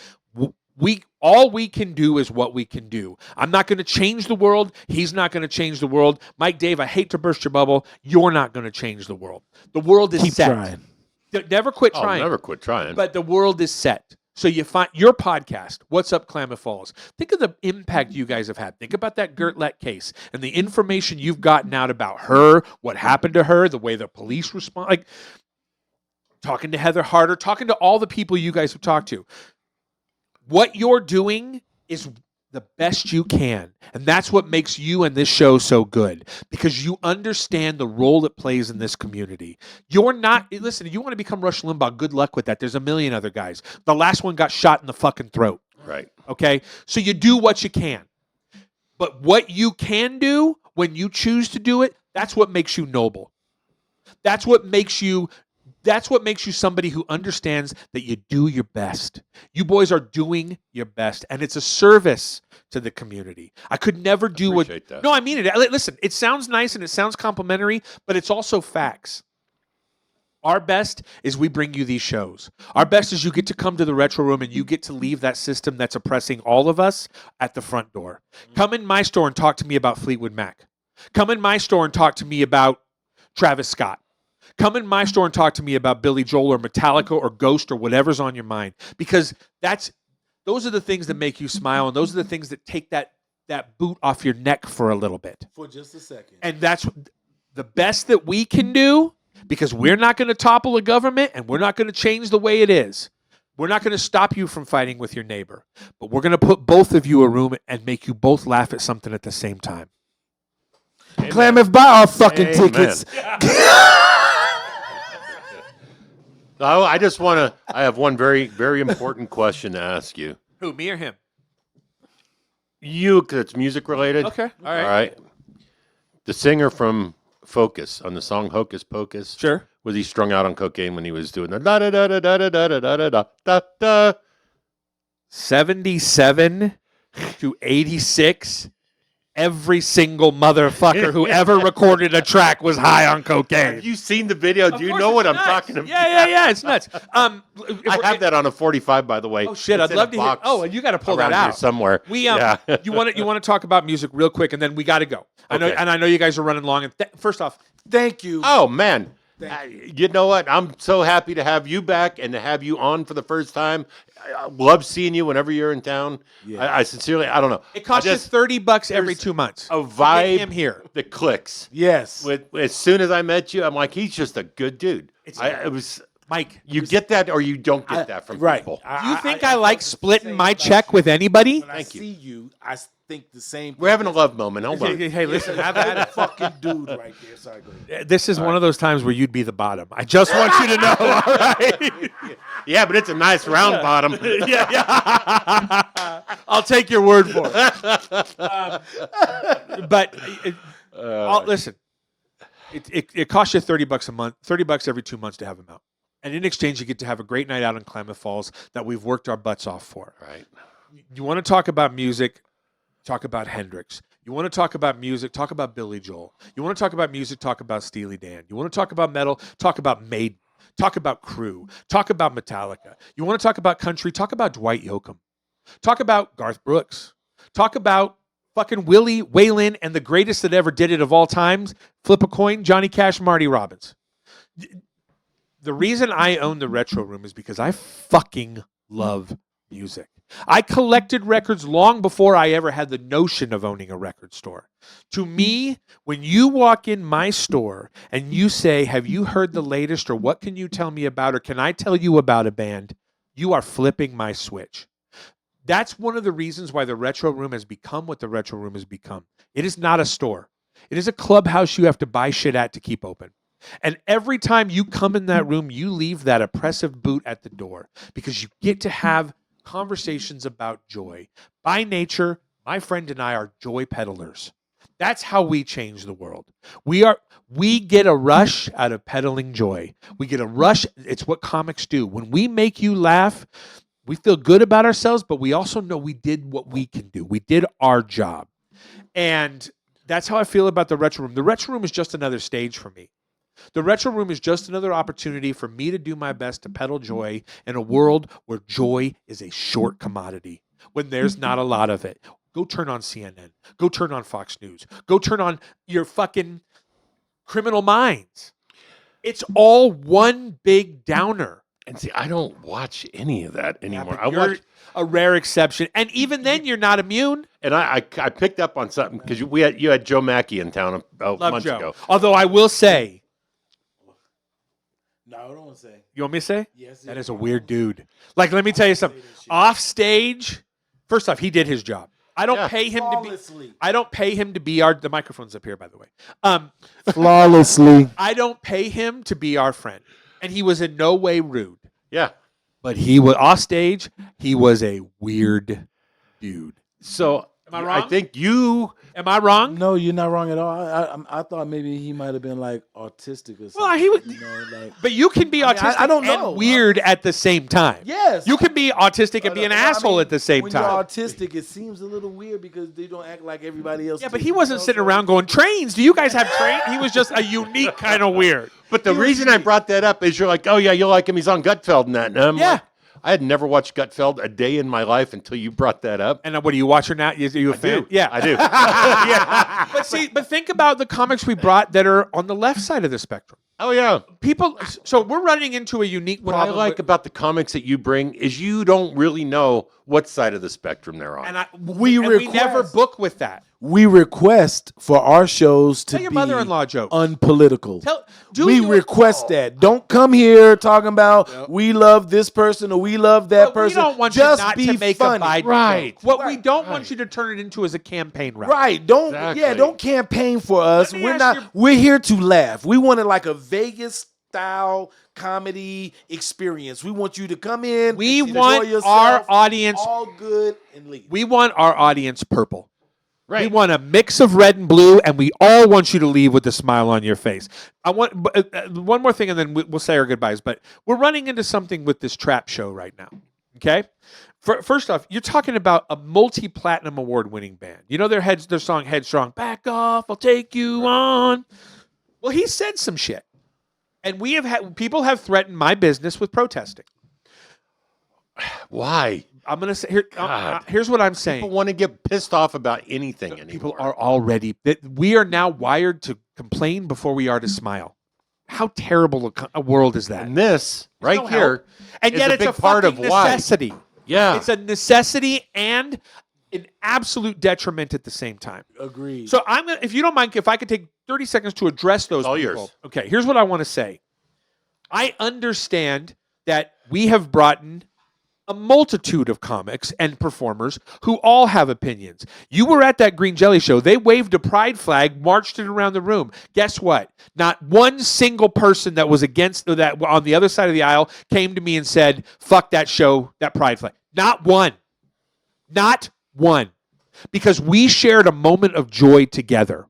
All we can do is what we can do. I'm not going to change the world. He's not going to change the world. Mike, Dave, I hate to burst your bubble. You're not going to change the world. The world is set. Trying. Never quit trying. Never quit trying. But the world is set. So you find your podcast, What's Up Klamath Falls. Think of the impact you guys have had. Think about that Gertlett case and the information you've gotten out about her, what happened to her, the way the police respond. Like, talking to Heather Harder, talking to all the people you guys have talked to. What you're doing is the best you can. And that's what makes you and this show so good, because you understand the role it plays in this community. You're not, listen, if you want to become Rush Limbaugh, good luck with that. There's a million other guys. The last one got shot in the fucking throat. Right. Okay? So you do what you can. But what you can do when you choose to do it, that's what makes you noble. That's what makes you somebody who understands that you do your best. You boys are doing your best, and it's a service to the community. I could never do what... that. No, I mean it. Listen, it sounds nice and it sounds complimentary, but it's also facts. Our best is we bring you these shows. Our best is you get to come to the Retro Room and you get to leave that system that's oppressing all of us at the front door. Come in my store and talk to me about Fleetwood Mac. Come in my store and talk to me about Travis Scott. Come in my store and talk to me about Billy Joel or Metallica or Ghost or whatever's on your mind, because those are the things that make you smile, and those are the things that take that boot off your neck for a little bit. For just a second. And that's the best that we can do, because we're not going to topple a government and we're not going to change the way it is. We're not going to stop you from fighting with your neighbor, but we're going to put both of you in a room and make you both laugh at something at the same time. Amen. Klamath, buy our fucking Amen. tickets. I have one very, very important question to ask you. Who, me or him? You, because it's music related. Okay, all right. All right. The singer from Focus on the song Hocus Pocus. Sure. Was he strung out on cocaine when he was doing the da da da da da da da da da da da da? 77 to 86. Every single motherfucker who ever recorded a track was high on cocaine. Have you seen the video? Do you know what I'm talking about? Yeah, it's nuts. I have that on a 45, by the way. Oh shit, It's I'd in love a to hear. box Oh, and you got to pull around that here out somewhere. We Yeah. you want to talk about music real quick, and then we got to go. I know, Okay. and I know you guys are running long. And first off, Thank you. Oh man, Thank you know what? I'm so happy to have you back and to have you on for the first time. I love seeing you whenever you're in town. Yeah. I sincerely, I don't know. it costs you $30 every 2 months. A to get vibe him here. that clicks. Yes. As soon as I met you, I'm like, he's just a good dude. It was Mike, you get that or you don't get that from right. people. do you think I like splitting my check with anybody? When I see you, I think the same. We're having a love moment. Hold on. Hey, listen, I've had a fucking dude right there. Sorry, go ahead. this is one of those times where you'd be the bottom. I just want you to know, all right? Yeah, but it's a nice round bottom. yeah. I'll take your word for it. Listen, it costs you $30 a month, $30 every 2 months to have him out. And in exchange, you get to have a great night out in Klamath Falls that we've worked our butts off for. Right. You want to talk about music, talk about Hendrix. You want to talk about music, talk about Billy Joel. You want to talk about music, talk about Steely Dan. You want to talk about metal, talk about Maiden. Talk about Crew. Talk about Metallica. You want to talk about country, talk about Dwight Yoakam. Talk about Garth Brooks. Talk about fucking Willie, Waylon, and the greatest that ever did it of all times, flip a coin, Johnny Cash, Marty Robbins. The reason I own the Retro Room is because I fucking love music. I collected records long before I ever had the notion of owning a record store. To me, when you walk in my store and you say, have you heard the latest, or what can you tell me about, or can I tell you about a band, you are flipping my switch. That's one of the reasons why the Retro Room has become what the Retro Room has become. It is not a store. It is a clubhouse you have to buy shit at to keep open. And every time you come in that room, you leave that oppressive boot at the door because you get to have conversations about joy. By nature, my friend and I are joy peddlers. That's how we change the world. We get a rush out of peddling joy. We get a rush. It's what comics do. When we make you laugh, we feel good about ourselves, but we also know we did what we can do. We did our job. And that's how I feel about the Retro Room. The Retro Room is just another stage for me. The Retro Room is just another opportunity for me to do my best to peddle joy in a world where joy is a short commodity, when there's not a lot of it. Go turn on CNN. Go turn on Fox News. Go turn on your fucking Criminal Minds. It's all one big downer. And see, I don't watch any of that anymore. Yeah, you're a rare exception. And even then, you're not immune. And I picked up on something because you had Joe Mackey in town a month ago. Although I will say, no, I don't want to say. You want me to say? Yes. That is a weird dude. Like, let me tell you something. Off stage, first off, he did his job. I don't pay him flawlessly. to be. I don't pay him to be our. The microphone's up here, by the way. Flawlessly. I don't pay him to be our friend, and he was in no way rude. Yeah, but he was off stage. He was a weird dude. So am I wrong? I think you. Am I wrong? No, you're not wrong at all. I thought maybe he might have been like autistic or something. Well, he was. But you can be autistic I don't know. and weird at the same time. Yes. You can be autistic and be an asshole at the same time. When you're autistic, it seems a little weird because they don't act like everybody else. Yeah, but he wasn't sitting around going, trains, do you guys have trains? He was just a unique kind of weird. But the reason I brought that up is you're like, oh, yeah, you'll like him. He's on Gutfeld and that. And I'm like, I had never watched Gutfeld a day in my life until you brought that up. And what, do you watch her now? Are you a fan? Yeah, I do. Yeah. But think about the comics we brought that are on the left side of the spectrum. Oh, yeah. People, so we're running into a unique What I like about the comics that you bring is you don't really know what side of the spectrum they're on. And we never book with that. We request for our shows to Tell your be mother-in-law jokes. Unpolitical. We request that. Don't come here talking about we love this person or we love that person. We don't want just you not be to make funny. a Biden right. joke. What we don't want you to turn it into is a campaign rally. Right. Don't Exactly. don't campaign for us. Let me We're ask not you- we're here to laugh. We wanted like a Vegas style comedy experience. We want you to come in. We enjoy want yourself, our audience all good and leave. We want our audience purple. Right. We want a mix of red and blue, and we all want you to leave with a smile on your face. I want one more thing, and then we'll say our goodbyes. But we're running into something with this trap show right now. Okay. First off, you're talking about a multi-platinum award-winning band. You know their song "Headstrong." Back off, I'll take you on. Well, he said some shit, and we have had people have threatened my business with protesting. Why? I'm gonna say here. Here's what I'm saying. People want to get pissed off about anything anymore. People are already. We are now wired to complain before we are to smile. How terrible a world is that? And this There's right no here, help. And is yet a it's big a part of fucking why. necessity. Yeah, It's a necessity and an absolute detriment at the same time. Agreed. So I'm gonna, if you don't mind, if I could take 30 seconds to address those all people. yours. Okay, here's what I want to say. I understand that we have brought in a multitude of comics and performers who all have opinions. You were at that Green Jelly show. They waved a pride flag, marched it around the room. Guess what? Not one single person that was against that on the other side of the aisle came to me and said, fuck that show, that pride flag. Not one. Not one. Because we shared a moment of joy together.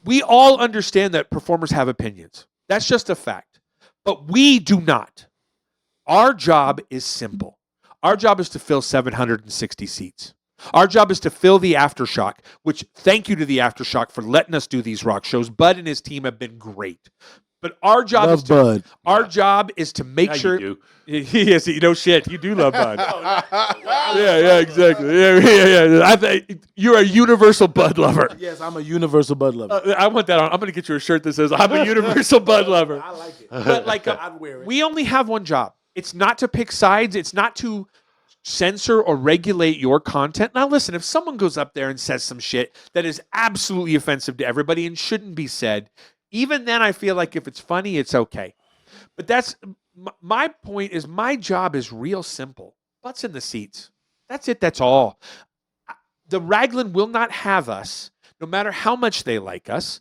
We all understand that performers have opinions. That's just a fact. But we do not. Our job is simple. Our job is to fill 760 seats. Our job is to fill the Aftershock, which thank you to the Aftershock for letting us do these rock shows. Bud and his team have been great. But our job love is Bud. Job is to make sure. You do. Yes, you know shit. You do love Bud. Yeah, exactly. Yeah. You're a universal Bud lover. Yes, I'm a universal Bud lover. I want that on. I'm going to get you a shirt that says I'm a universal Bud lover. I like it. But I'd wear it. we only have one job. It's not to pick sides. It's not to censor or regulate your content. Now, listen, if someone goes up there and says some shit that is absolutely offensive to everybody and shouldn't be said, even then I feel like if it's funny, it's okay. But that's my point is my job is real simple. Butts in the seats. That's it. That's all. The Raglan will not have us, no matter how much they like us,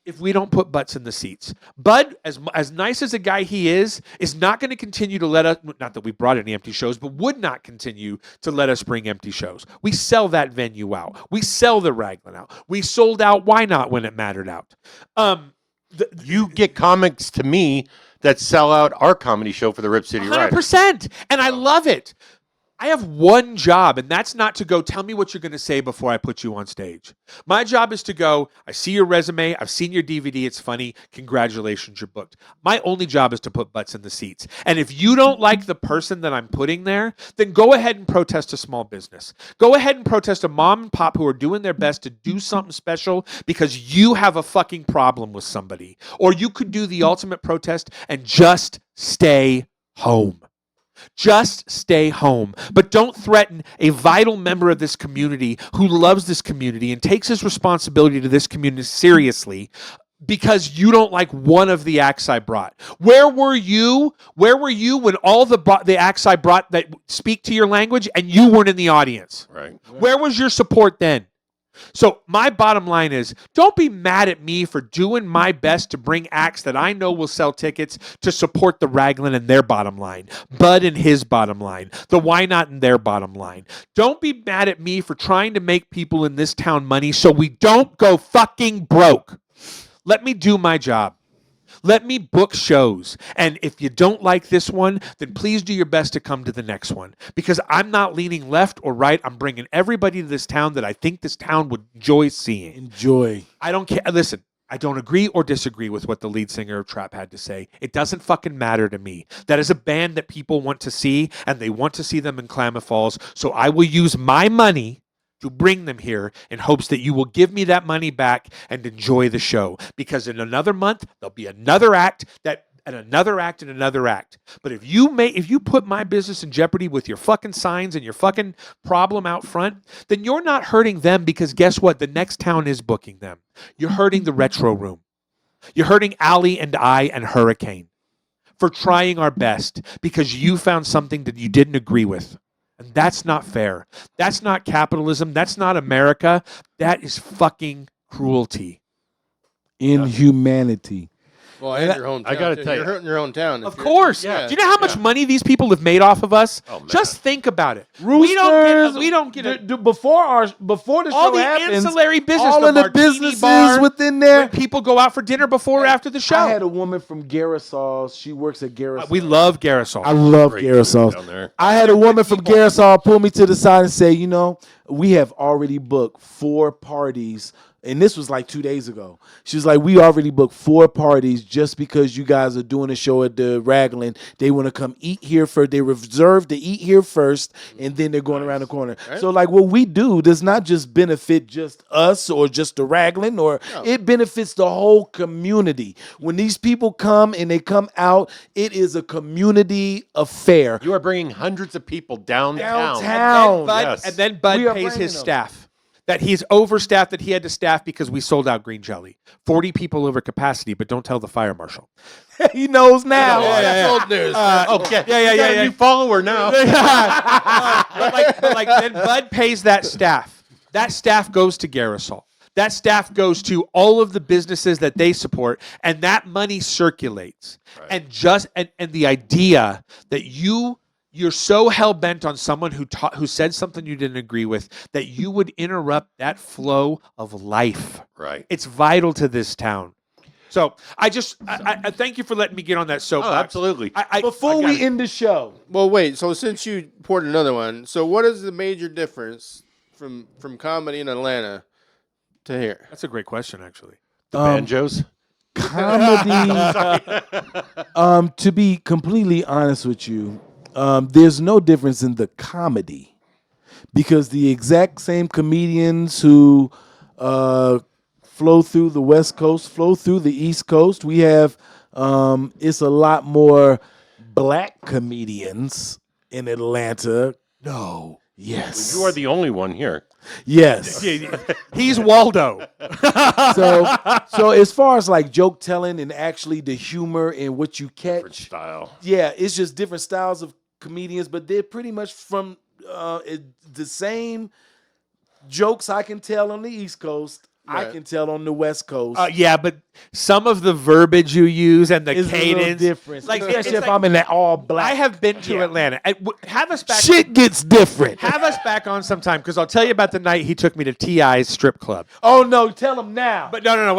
if we don't put butts in the seats. Bud, as nice as a guy he is not going to continue to let us, not that we brought any empty shows, but would not continue to let us bring empty shows. We sell that venue out. We sell the Raglan out. We sold out Why Not when it mattered out. You get comics to me that sell out our comedy show for the Rip City Ride. 100%. And I love it. I have one job, and that's not to go tell me what you're going to say before I put you on stage. My job is to go, I see your resume, I've seen your DVD, it's funny, congratulations, you're booked. My only job is to put butts in the seats. And if you don't like the person that I'm putting there, then go ahead and protest a small business. Go ahead and protest a mom and pop who are doing their best to do something special because you have a fucking problem with somebody. Or you could do the ultimate protest and just stay home. Just stay home. But don't threaten a vital member of this community who loves this community and takes his responsibility to this community seriously because you don't like one of the acts I brought. Where were you? Where were you when all the acts I brought that speak to your language and you weren't in the audience? Right. Where was your support then? So my bottom line is, don't be mad at me for doing my best to bring acts that I know will sell tickets to support the Raglan and their bottom line, Bud and his bottom line, the Why Not and their bottom line. Don't be mad at me for trying to make people in this town money so we don't go fucking broke. Let me do my job. Let me book shows. And if you don't like this one, then please do your best to come to the next one. Because I'm not leaning left or right. I'm bringing everybody to this town that I think this town would enjoy seeing. Enjoy. I don't care. Listen, I don't agree or disagree with what the lead singer of Trap had to say. It doesn't fucking matter to me. That is a band that people want to see, and they want to see them in Klamath Falls. So I will use my money to bring them here in hopes that you will give me that money back and enjoy the show. Because in another month, there'll be another act and another act and another act. But if you put my business in jeopardy with your fucking signs and your fucking problem out front, then you're not hurting them because guess what? The next town is booking them. You're hurting the Retro Room. You're hurting Allie and I and Hurricane for trying our best because you found something that you didn't agree with. And that's not fair. That's not capitalism. That's not America. That is fucking cruelty. Inhumanity. Well, and your hometown. I gotta tell you, you're hurting your own town. Of course. Yeah. Do you know how much money these people have made off of us? Oh, man. Just think about it. Roosters, we don't get it. before the show All the happens, ancillary business, all of the martini businesses bar, within there. when people go out for dinner before or after the show. I had a woman from Garrisol. She works at Garrisol. We love Garrisol. I love Great Garrisol. down there. I had a woman from Garrisol pull me to the side and say, you know, we have already booked 4 parties. And this was like 2 days ago. She was like, we already booked 4 parties just because you guys are doing a show at the Raglan. They want to come eat here first. They reserved to eat here first, and then they're going around the corner. Right. So like what we do does not just benefit just us or just the Raglan, it benefits the whole community. When these people come and they come out, it is a community affair. You are bringing hundreds of people downtown. And then Bud pays his staff. That he's overstaffed, that he had to staff because we sold out green jelly. 40 people over capacity, but don't tell the fire marshal. He knows now. That's old news. Okay. Yeah. You follower now. but then Bud pays that staff. That staff goes to Garrisol. That staff goes to all of the businesses that they support, and that money circulates. Right. And the idea that you're so hell-bent on someone who said something you didn't agree with that you would interrupt that flow of life. Right. It's vital to this town. So I thank you for letting me get on that soapbox. Oh, absolutely. Before we end the show. Well, wait. So since you poured another one, so what is the major difference from comedy in Atlanta to here? That's a great question, actually. The banjos? Comedy. To be completely honest with you, there's no difference in the comedy because the exact same comedians who flow through the West Coast flow through the East Coast. We have it's a lot more black comedians in Atlanta No. Yes. You are the only one here. Yes. He's Waldo. So as far as like joke telling and actually the humor and what you Different catch, style. yeah, it's just different styles of comedians, but they're pretty much from the same jokes I can tell on the East Coast. I Right. can tell on the West Coast. Yeah, but some of the verbiage you use and the It's a little cadence. different, Like, especially it's if like- I'm in that all black. I have been to Atlanta. Have us back. Shit gets different. Have us back on sometime because I'll tell you about the night he took me to T.I.'s strip club. Oh no, tell them now. But no.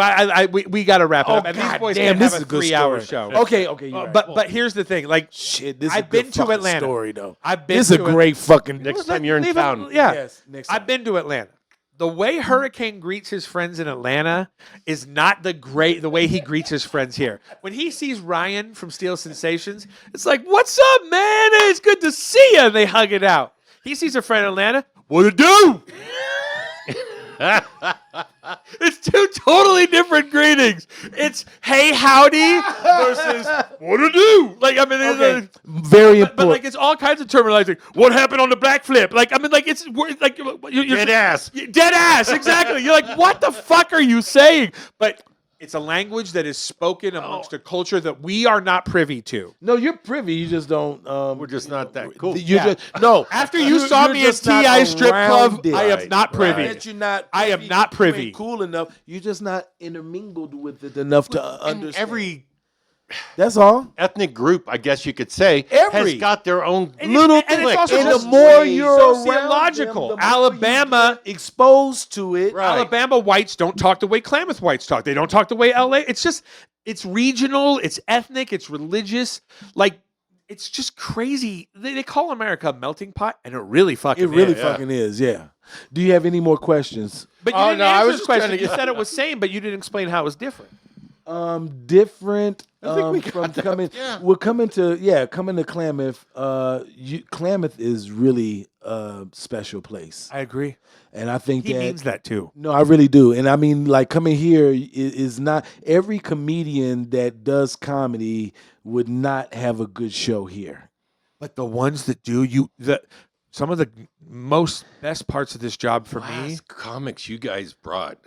We got to wrap it Oh, up. And these God boys damn, can this have is a a good 3-hour story. show. Okay, you're right. But here's the thing. Like, Shit, this is I've a been good to fucking Atlanta. story though. I've been This is to a great fucking. Next time you're in Leave it- town. Yeah. Yes, next I've time. been to Atlanta. The way Hurricane greets his friends in Atlanta is not the way he greets his friends here. When he sees Ryan from Steel Sensations, it's like, "What's up, man? Hey, it's good to see you." And they hug it out. He sees a friend in Atlanta. What it do? It's two totally different greetings. It's "Hey, howdy" versus "What it do?" Like, I mean, it's Okay, very but important. like it's all kinds of terminology. Like, what happened on the black flip? Like, I mean, like it's like you're Dead ass. dead ass. Exactly. You're like, what the fuck are you saying? But it's a language that is spoken amongst a culture that we are not privy to. No, you're privy. You just don't. We're just not that cool. You Yeah. just no. After you saw you're me at just not T.I. strip club, around it. I am not privy. Right. That you're not. I am not you privy. ain't cool enough. You're just not intermingled with it enough to And understand. every That's all. ethnic group, I guess you could say, Every- has got their own And little and it's clique. also And just the more way you're around sociological. them, the more Alabama. you get exposed to it. Right. Alabama whites don't talk the way Klamath whites talk. They don't talk the way LA. It's regional, it's ethnic, it's religious. Like, it's just crazy. They call America a melting pot, and it really fucking It really is. fucking is. Yeah. Do you have any more questions? But you Oh, didn't no, I answer was this just trying question. to You get- said it was same, but you didn't explain how it was different. Different we got from that. coming. Yeah. We're coming to Klamath. Klamath is really a special place, I agree. and I think He that means that too. No, I really do. And I mean, like, coming here is not every comedian that does comedy would not have a good show here. But the ones that do, some of the most best parts of this job for me. Last comics you guys brought,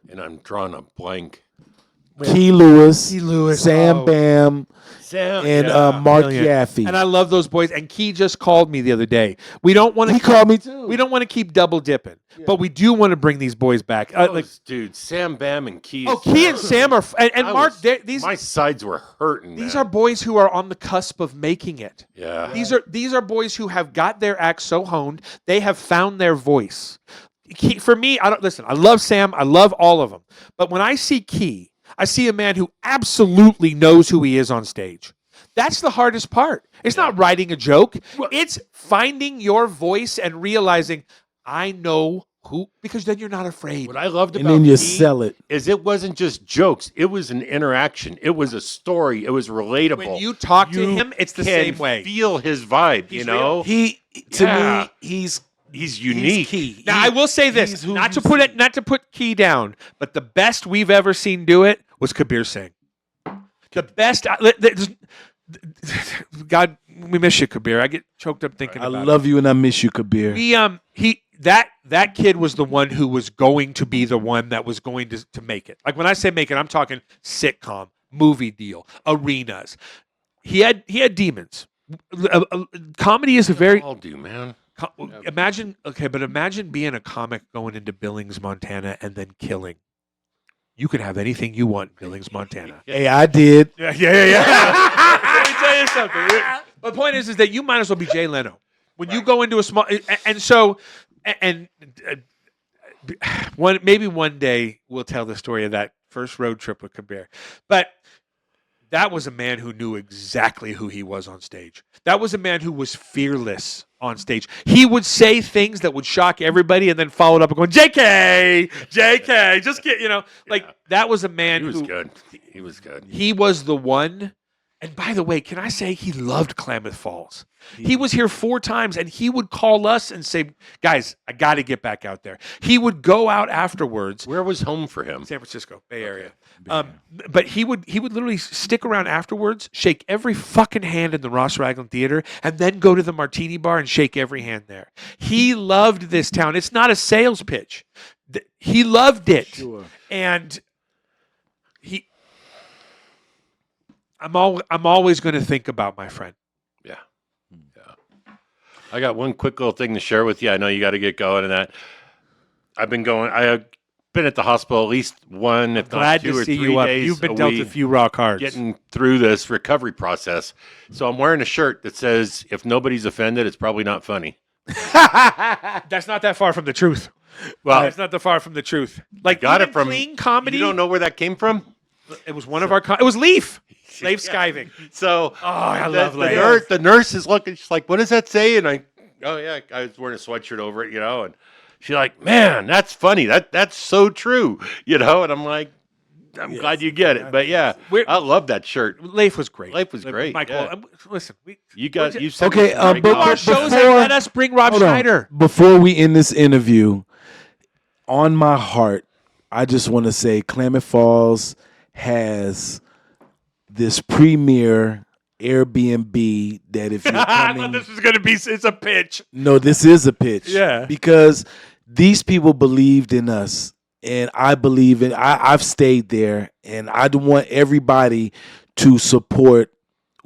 and I'm drawing a blank. Key Lewis, Sam oh. Bam, Sam and Mark Brilliant. Jaffe. And I love those boys. And Key just called me the other day. We don't want to. He called me too. We don't want to keep double dipping, but we do want to bring these boys back. dude, Sam Bam and Key. Key and Sam are, and I Mark. was- These my sides were hurting. these man. are boys who are on the cusp of making it. Yeah. These are boys who have got their act so honed, they have found their voice. Key, for me, I love Sam, I love all of them, but when I see Key, I see a man who absolutely knows who he is on stage. That's the hardest part. It's not writing a joke. It's finding your voice and realizing I know who, because then you're not afraid. What I loved and about then you Key sell it. is it wasn't just jokes. It was an interaction. It was a story. It was relatable. When you talk to You him, it's the can same way. Feel his vibe. He's you know, Me, Yeah. he's unique. Key. Now I will say he's this, who not you to see. not to put Key down, but the best we've ever seen do it was Kabir Singh. The best. God, we miss you, Kabir. I get choked up thinking I about it. love you and I miss you, Kabir. That kid was the one who was going to be the one that was going to make it. Like when I say make it, I'm talking sitcom, movie deal, arenas. He had demons. Comedy is a very all do, man. imagine being a comic going into Billings, Montana, and then killing. You could have anything you want in Billings, Montana. Hey, I did. Yeah. Let me tell you something. The point is that you might as well be Jay Leno when you go into a small maybe one day we'll tell the story of that first road trip with Kabir, but that was a man who knew exactly who he was on stage. That was a man who was fearless on stage. He would say things that would shock everybody and then follow it up and going, JK, just get, like that was a man He was who good. He was good. he was the one. And by the way, can I say he loved Klamath Falls? He was here 4 times, and he would call us and say, guys, I got to get back out there. He would go out afterwards. Where was home for him? San Francisco, Bay Area. But he would literally stick around afterwards, shake every fucking hand in the Ross Raglan Theater, and then go to the Martini Bar and shake every hand there. He loved this town. It's not a sales pitch. He loved it. Sure. And I'm always going to think about my friend. Yeah. I got one quick little thing to share with you. I know you got to get going and that. I've been at the hospital at least one, if Glad not 2 to or see 3 you up. days You've been dealt a few raw cards. getting through this recovery process. So I'm wearing a shirt that says, if nobody's offended, it's probably not funny. That's not that far from the truth. Well, That's not that far from the truth. Like, got even it from clean comedy. You don't know where that came from? It was one of our. It was Leaf. Leif Skiving. So I love Leif. The nurse is looking. She's like, "What does that say?" And I was wearing a sweatshirt over it, And she's like, "Man, that's funny. That's so true, And I'm like, I'm glad you get it. But yeah, I love that shirt. Leif was great. Michael, Yeah. Listen, you said Okay, but our shows have let us bring Rob Schneider. Before we end this interview, on my heart, I just want to say Klamath Falls has this premier Airbnb that if you're I coming, thought this was going to be. It's a pitch. no, this is a pitch. Yeah. Because these people believed in us, and I believe in. I've stayed there, and I want everybody to support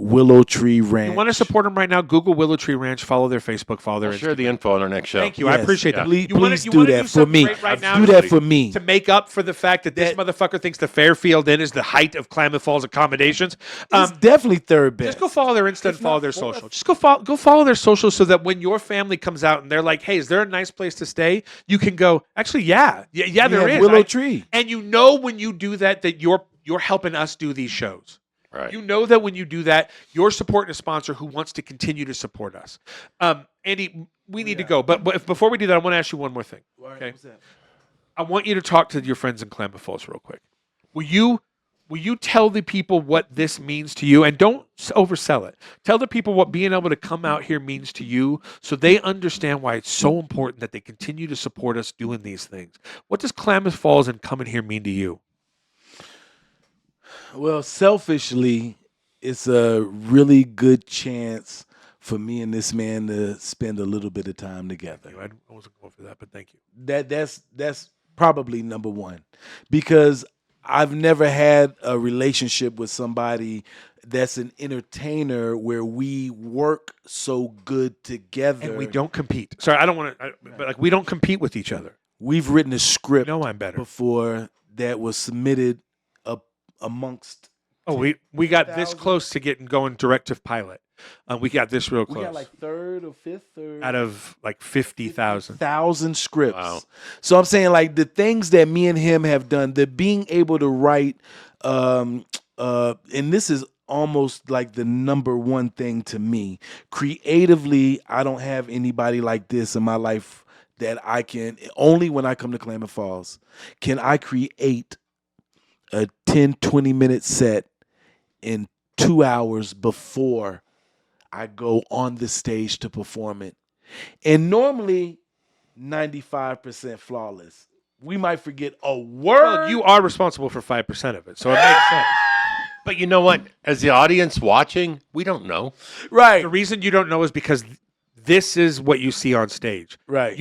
Willow Tree Ranch. You want to support them right now? Google Willow Tree Ranch. Follow their Facebook. Follow their. I'll share the info on our next show. Thank you. I appreciate that. Please, You wanna do that for something me. great right now Do that for me. to make up for the fact that this motherfucker thinks the Fairfield Inn is the height of Klamath Falls accommodations. It's definitely third best. Just go follow their Insta and follow their social. Just go follow their social so that when your family comes out and they're like, "Hey, is there a nice place to stay?" You can go. Actually, there is. Willow Tree. And when you do that you're helping us do these shows. Right. You know that when you do that, you're supporting a sponsor who wants to continue to support us. Andy, we need to go. But before we do that, I want to ask you one more thing. Okay. I want you to talk to your friends in Klamath Falls real quick. Will you tell the people what this means to you? And don't oversell it. Tell the people what being able to come out here means to you so they understand why it's so important that they continue to support us doing these things. What does Klamath Falls and coming here mean to you? Well, selfishly, it's a really good chance for me and this man to spend a little bit of time together. I wasn't going for that, but thank you. That's probably number one, because I've never had a relationship with somebody that's an entertainer where we work so good together. And we don't compete. Sorry, I don't want to, but we don't compete with each other. We've written a script I'm better. before that was submitted amongst. Oh, we got this close to getting going direct to pilot. We got this real close. We got like third or fifth out of like 50,000 scripts. Wow. So I'm saying like the things that me and him have done, the being able to write, and this is almost like the number one thing to me. Creatively, I don't have anybody like this in my life that I can, only when I come to Klamath Falls, can I create a 10, 20-minute set in 2 hours before I go on the stage to perform it. And normally, 95% flawless. We might forget a word. Well, you are responsible for 5% of it, so it makes sense. But you know what? As the audience watching, we don't know. Right. The reason you don't know is because this is what you see on stage. Right.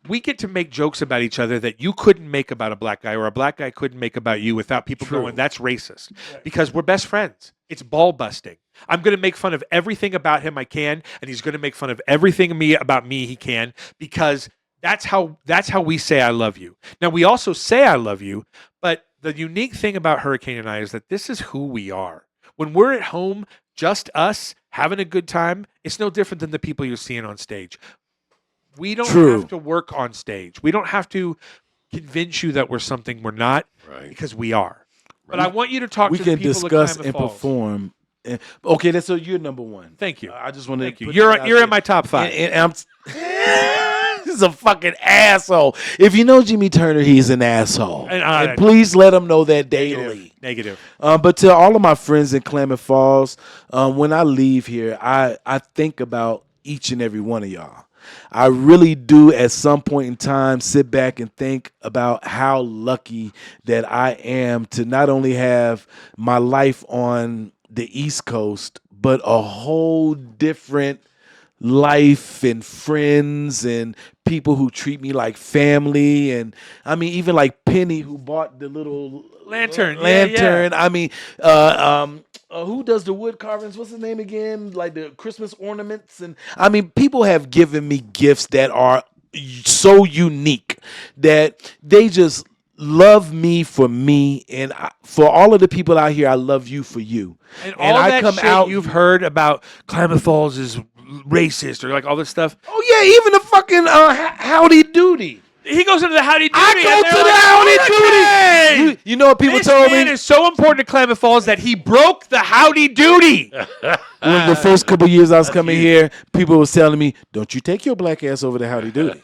We get to make jokes about each other that you couldn't make about a black guy or a black guy couldn't make about you without people going, that's racist. Right. Because we're best friends. It's ball busting. I'm going to make fun of everything about him I can, and he's going to make fun of everything about me he can, because that's how we say I love you. Now, we also say I love you, but the unique thing about Hurricane and I is that this is who we are. When we're at home, just us, having a good time, it's no different than the people you're seeing on stage. We don't have to work on stage. We don't have to convince you that we're something we're not, because we are. But I want you to talk to the people. We can discuss and perform. Okay, so you're number one. Thank you. I just want to. Thank you. You're in my top 5. And He's a fucking asshole. If you know Jimmy Turner, he's an asshole. And please let him know that daily. Negative. But to all of my friends in Klamath Falls, when I leave here, I think about each and every one of y'all. I really do at some point in time sit back and think about how lucky that I am to not only have my life on the East Coast, but a whole different life and friends and people who treat me like family. And I mean, even like Penny, who bought the little Lantern. I mean, who does the wood carvings? What's his name again? Like the Christmas ornaments. And I mean, people have given me gifts that are so unique that they just love me for me. And for all of the people out here, I love you for you. And all I that come shit out, you've heard about Klamath Falls is racist or like all this stuff. oh yeah, even the fucking howdy doody. He goes into the howdy doody. I go to the howdy doody. You know what people this told man me? is so important to Klamath Falls that he broke the howdy doody. When the first couple years I was coming here, people was telling me, "Don't you take your black ass over to howdy doody.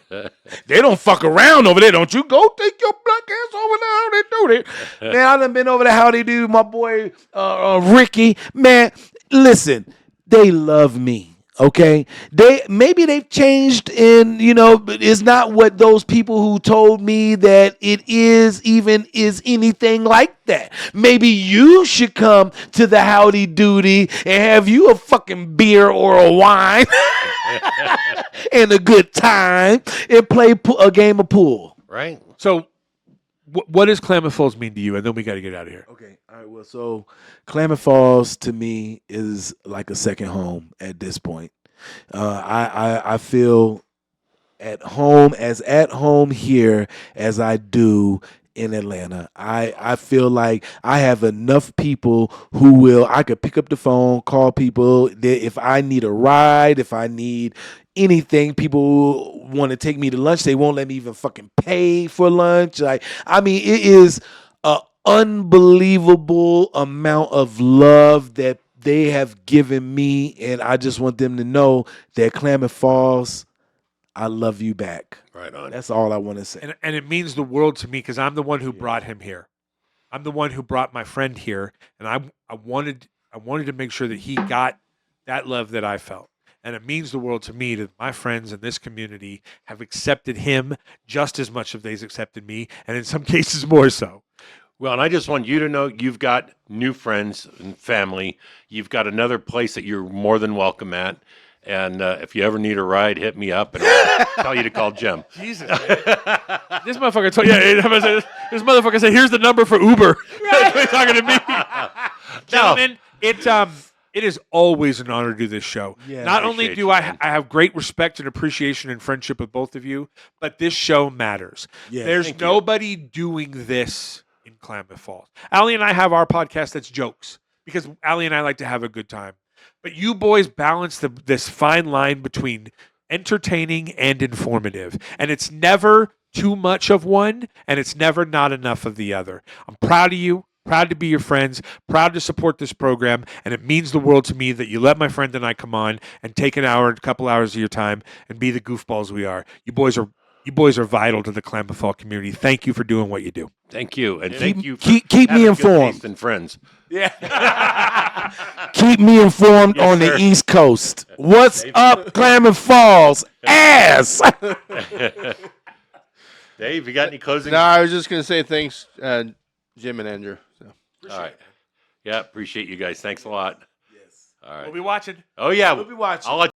They don't fuck around over there. Don't you go take your black ass over to howdy doody." Man, I done been over to howdy doody. My boy Ricky. Man, listen, they love me. Okay, they've changed, and but it's not what those people who told me that it is anything like that. Maybe you should come to the howdy doody and have you a fucking beer or a wine and a good time and play a game of pool. Right. So, what does Klamath Falls mean to you? And then we got to get out of here. Okay. All right. Well, so Klamath Falls to me is like a second home at this point. I feel at home here as I do in Atlanta. I feel like I have enough people I could pick up the phone, call people. If I need a ride, if I need anything, people want to take me to lunch. They won't let me even fucking pay for lunch. Like, I mean, it is an unbelievable amount of love that they have given me, and I just want them to know that Klamath Falls, I love you back. Right on. That's all I want to say. And it means the world to me because I'm the one who brought him here. I'm the one who brought my friend here, and I wanted to make sure that he got that love that I felt. And it means the world to me that my friends in this community have accepted him just as much as they've accepted me, and in some cases more so. Well, and I just want you to know you've got new friends and family. You've got another place that you're more than welcome at. And if you ever need a ride, hit me up and I'll tell you to call Jim. Jesus. This motherfucker told this motherfucker said, here's the number for Uber. That's what he's talking to me. Gentlemen, it is always an honor to do this show. Yeah, Not only do I have great respect and appreciation and friendship with both of you, but this show matters. Yeah, There's nobody doing this in Klamath Falls. Allie and I have our podcast that's jokes because Allie and I like to have a good time. But you boys balance this fine line between entertaining and informative. And it's never too much of one, and it's never not enough of the other. I'm proud of you, proud to be your friends, proud to support this program, and it means the world to me that you let my friend and I come on and take a couple hours of your time and be the goofballs we are. You boys are vital to the Klamath Falls community. Thank you for doing what you do. Thank you. And thank you for keep me having good informed. taste and friends. Yeah. Keep me informed on sir. the East Coast. What's up, Klamath Falls? Ass. Dave, you got any closing? No, I was just going to say thanks, Jim and Andrew. So. All right. Yeah, appreciate you guys. Thanks a lot. Yes. All right. We'll be watching. Oh, yeah. We'll be watching. I'll let